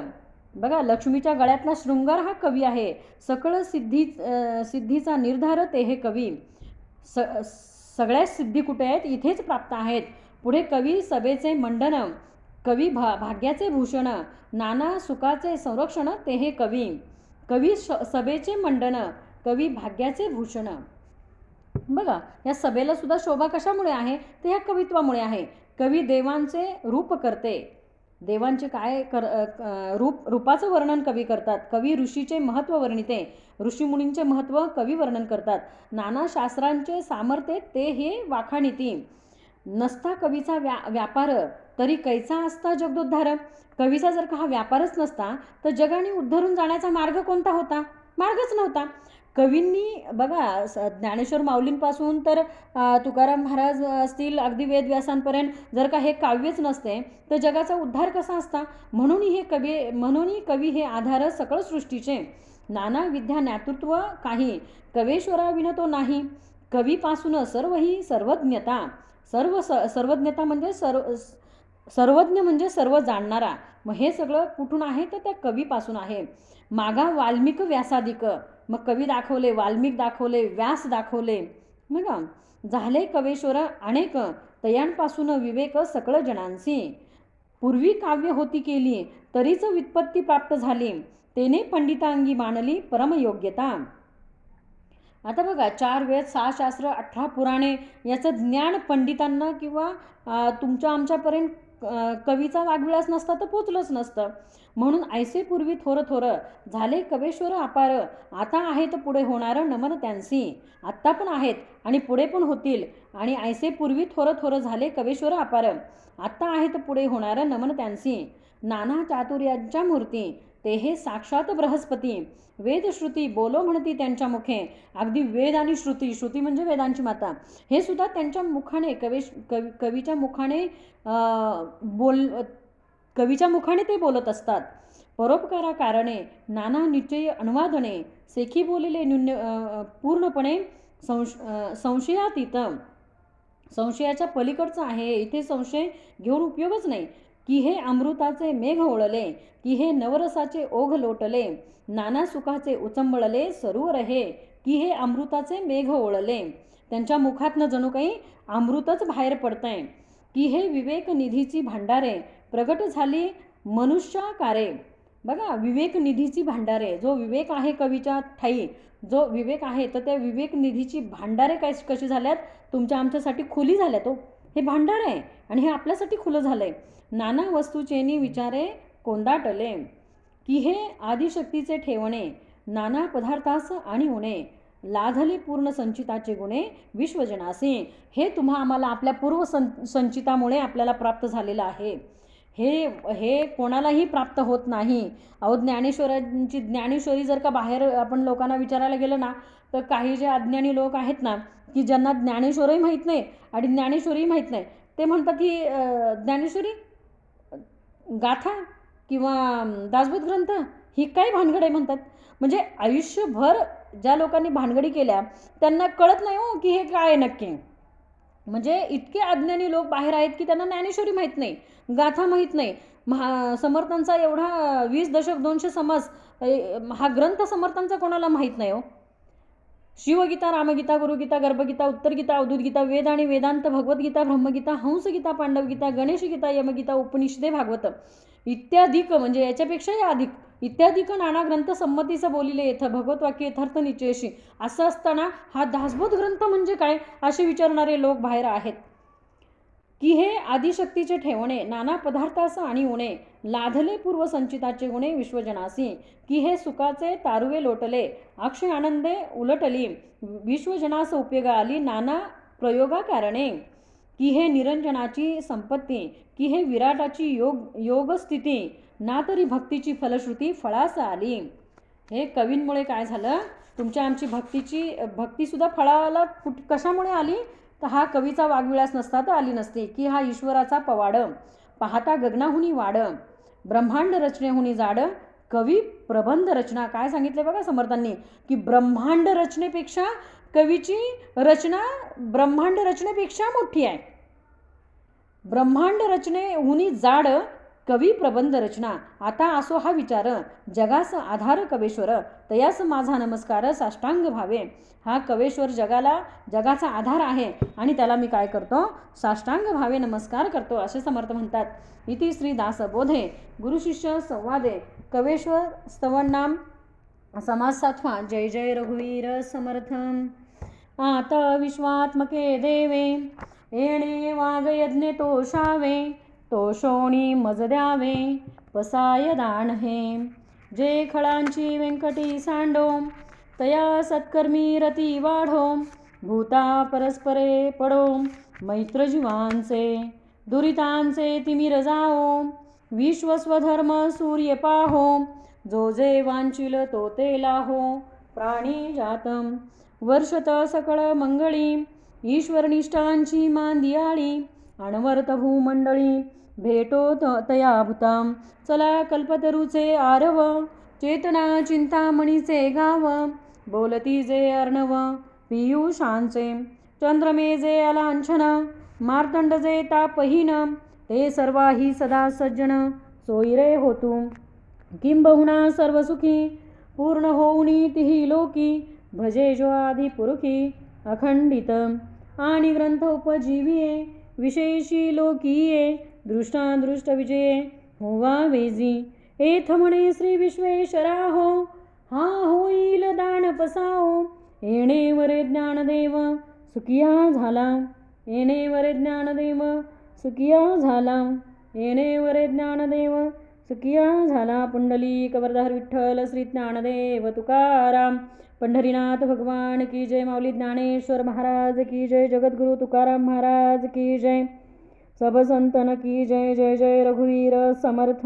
बघा, लक्ष्मीच्या गळ्यातला शृंगार हा कवी आहे. सकळ सिद्धीचा निर्धार ते हे कवी. सगळ्या सिद्धी कुठे आहेत? इथेच प्राप्त आहेत. पुढे कवी सभेचे मंडन, कवी भाग्याचे भूषण, नाना सुखाचे संरक्षण ते हे कवी. कवी सभेचे मंडन, कवी भाग्याचे भूषण. बघा, या सभेला सुद्धा शोभा कशामुळे आहे, तर ह्या कवित्वामुळे आहे. कवी देवांचे रूप करते, देवांचे काय रूपाचं वर्णन कवी करतात. कवी ऋषीचे महत्त्व वर्णिते, ऋषीमुनींचे महत्त्व कवी वर्णन करतात. नाना शास्त्रांचे सामर्थ्य ते हे वाखाणिती. नसता कवीचा व्यापार तरी कैसा असता जगदोद्धार. कवीचा जर का हा व्यापारच नसता तर जगाने उद्धरून जाण्याचा मार्ग कोणता होता, मार्गच नव्हता. कवींनी बघा, ज्ञानेश्वर माऊलींपासून तर तुकाराम महाराज असतील अगदी वेदव्यासांपर्यंत जर का हे काव्यच नसते तर जगाचा उद्धार कसा असता. म्हणून कवी हे आधार सकळ सृष्टीचे. नाना विद्या ज्ञातृत्व काही कवेश्वराविन तो नाही. कवीपासून सर्व ही सर्वज्ञता. सर्वज्ञता म्हणजे सर्वज्ञ म्हणजे सर्व जाणणारा. मग हे सगळं कुठून आहे तर त्या कवीपासून आहे. मागा वाल्मिक व्यासादिक, मग कवी दाखवले, वाल्मिक दाखवले, व्यास दाखवले. बघा, झाले कवेश्वर अनेक तयांपासून विवेक सकळ जणांसी. पूर्वी काव्य होती केली तरीच व्युत्पत्ती प्राप्त झाली. तेने पंडितांगी मानली परमयोग्यता. आता बघा, 4 वेद, 6 शास्त्र, 18 पुराणे याचं ज्ञान पंडितांना किंवा तुमच्या आमच्यापर्यंत कवीचा वागविलास नसता तर पोचलंच नसतं. म्हणून ऐसे पूर्वी थोर थोर झाले कवेश्वर अपार. आता आहेत पुढे होणार नमन त्यांसी. आत्ता पण आहेत आणि पुढे पण होतील. आणि ऐसे पूर्वी थोर थोर झाले कवेश्वर अपार. आत्ता आहेत पुढे होणार नमन त्यांसी. नाना चातुर्याच्या मूर्ती ते हे साक्षात बृहस्पती. वेदश्रुती बोलो म्हणती त्यांच्या मुखे. अगदी वेद आणि श्रुती म्हणजे वेदांची माता, हे सुद्धा त्यांच्या मुखाने कवीच्या मुखाने कवीच्या मुखाने ते बोलत असतात. परोपकारा कारणे नाना निश्चय अनुवादने सेखी बोलले पूर्णपणे संशयातीत. संशयाच्या पलीकडचं आहे, इथे संशय घेऊन उपयोगच नाही. की हे अमृताचे मेघ ओळले, की हे नवरसाचे ओघ लोटले. नाना सुखाचे उचंबळले सरोवर हे, की हे अमृताचे मेघ ओळले. त्यांच्या मुखातनं जणू काही अमृतच बाहेर पडतंय. की हे विवेक निधीची भांडारे प्रगट झाली मनुष्याकारे. बघा, विवेक निधीची भांडारे, जो विवेक आहे कवीच्या ठाई, जो विवेक आहे तर त्या विवेक निधीची भांडारे कशी झाल्यात, तुमच्या आमच्यासाठी खुली झाल्यात. हे भांडार आहे आणि हे आपल्यासाठी खुलं झालंय. नाना वस्तूचेनी विचारे कोंदाटले, की हे आदिशक्तीचे ठेवणे. नाना पदार्थास आणि उणे लाधले पूर्ण संचिताचे गुणे विश्वजनासी. हे तुम्हा आम्हाला आपल्या पूर्व संचितामुळे आपल्याला प्राप्त झालेलं आहे. हे कोणालाही प्राप्त होत नाही. अहो, ज्ञानेश्वरी जर का बाहेर आपण लोकांना विचारायला गेलं ना तर काही जे अज्ञानी लोक आहेत ना, की ज्यांना ज्ञानेश्वरही माहीत नाही आणि ज्ञानेश्वरीही माहीत नाही, ते म्हणतात की ज्ञानेश्वरी गाथा किंवा दासबोध ग्रंथ ही काय भानगड आहे म्हणतात. म्हणजे आयुष्यभर ज्या लोकांनी भानगडी केल्या त्यांना कळत नाही हो की हे काय नक्की. म्हणजे इतके अज्ञानी लोक बाहेर आहेत की त्यांना ज्ञानेश्वरी माहीत नाही, गाथा माहीत नाही. समर्थांचा एवढा 20 दशक 200 समास हा ग्रंथ समर्थांचा कोणाला माहीत नाही हो. शिवगीता, रामगीता, गुरुगीता, गर्भगीता, उत्तरगीता, अवधूत गीता, वेद आणि वेदांत, भगवद्गीता, ब्रह्मगीता, हंसगीता, पांडवगीता, गणेशगीता, यमगीता, उपनिषदे, भागवत इत्यादिक, म्हणजे याच्यापेक्षाही अधिक इत्यादिक नाना ग्रंथ संमतीचं बोलिले येथं भगवत वाक्य यथार्थ निश्चयशी. असं असताना हा दासबोध ग्रंथ म्हणजे काय असे विचारणारे लोक बाहेर आहेत. की हे आदिशक्तीचे ठेवणे, नाना पदार्थास आणि उणे लाधले पूर्व संचिताचे गुणे विश्वजनासी. की हे सुखाचे तारुवे लोटले अक्षय आनंदे उलटली विश्वजनास उपयोगा आली नाना प्रयोगा कारणे. की हे निरंजनाची संपत्ती, की हे विराटाची योग स्थिती ना तरी भक्तीची फलश्रुती फळास आली. हे कवींमुळे काय झालं, तुमच्या आमची भक्तीसुद्धा फळाला कशामुळे आली तर हा कवीचा वागविलास नसता तर आली नसती. की हा ईश्वराचा पवाड पाहता गगनाहुनी वाड ब्रह्मांड रचनेहुनी जाड कवी प्रबंध रचना. काय सांगितले बघा समर्थांनी, की ब्रह्मांड रचनेपेक्षा कवीची रचना ब्रह्मांड रचनेपेक्षा मोठी आहे. ब्रह्मांड रचनेहुनी जाड कवी प्रबंध रचना. आता असो हा विचार जगास आधार कवेश्वर तयास माझा नमस्कार साष्टांग भावे. हा कवेश्वर जगाचा आधार आहे आणि त्याला मी काय करतो, साष्टांग भावे नमस्कार करतो असे समर्थ म्हणतात. इति श्री दासबोधे गुरुशिष्य संवादे कवेश्वर स्तवन नाम समास 7. जय जय रघुवीर समर्थ. आता विश्वात्मके देवे येणे वागयज्ञ तोषावे तोषोणी मज द्यावे पसाय दान हे जे खळांची व्यंकटी सांडो तया सत्कर्मी रती वाढो भूता परस्परे पडो मैत्र जीवांचे दुरितांचे तिमिर जाओ विश्वस्वधर्म सूर्य पाहो जो जे वांचिल तो ते लाहो प्राणी जातम वर्षत सकळ मंगळी ईश्वरनिष्ठांची मांदियाळी अणवर्त भूमंडळी भेटो तया भूताम चला कल्पतरूचे आरव चेतना चिंतामणीचे गाव बोलती जे अर्णव पियुषांचे चंद्रमे जे अलांछन मार्तंड जे तापहीन ते सर्वाही सदा सज्जन सोयरे होतू किंबहुना सर्वसुखी पूर्ण होऊनी तिही लोकी भजे जो आधी पुरुखी अखंडित आणि ग्रंथ उपजीविये विशेषी लोकीये दृष्टादृष्ट विजये होवा वेजी एथ म्हणे श्री विश्वेश्वरा हो हा होईल दान पसाओ येणे वरे ज्ञानदेव सुखिया झाला येणे वरे ज्ञानदेव सुखिया झाला येणे वरे ज्ञानदेव सुखिया झाला पुंडलिक वरदार विठ्ठल श्री ज्ञानदेव तुकाराम पंढरीनाथ भगवान की जय माऊली ज्ञानेश्वर महाराज की जय जगद्गुरु तुकाराम महाराज की जय सब संतन की जय जय जय रघुवीर समर्थ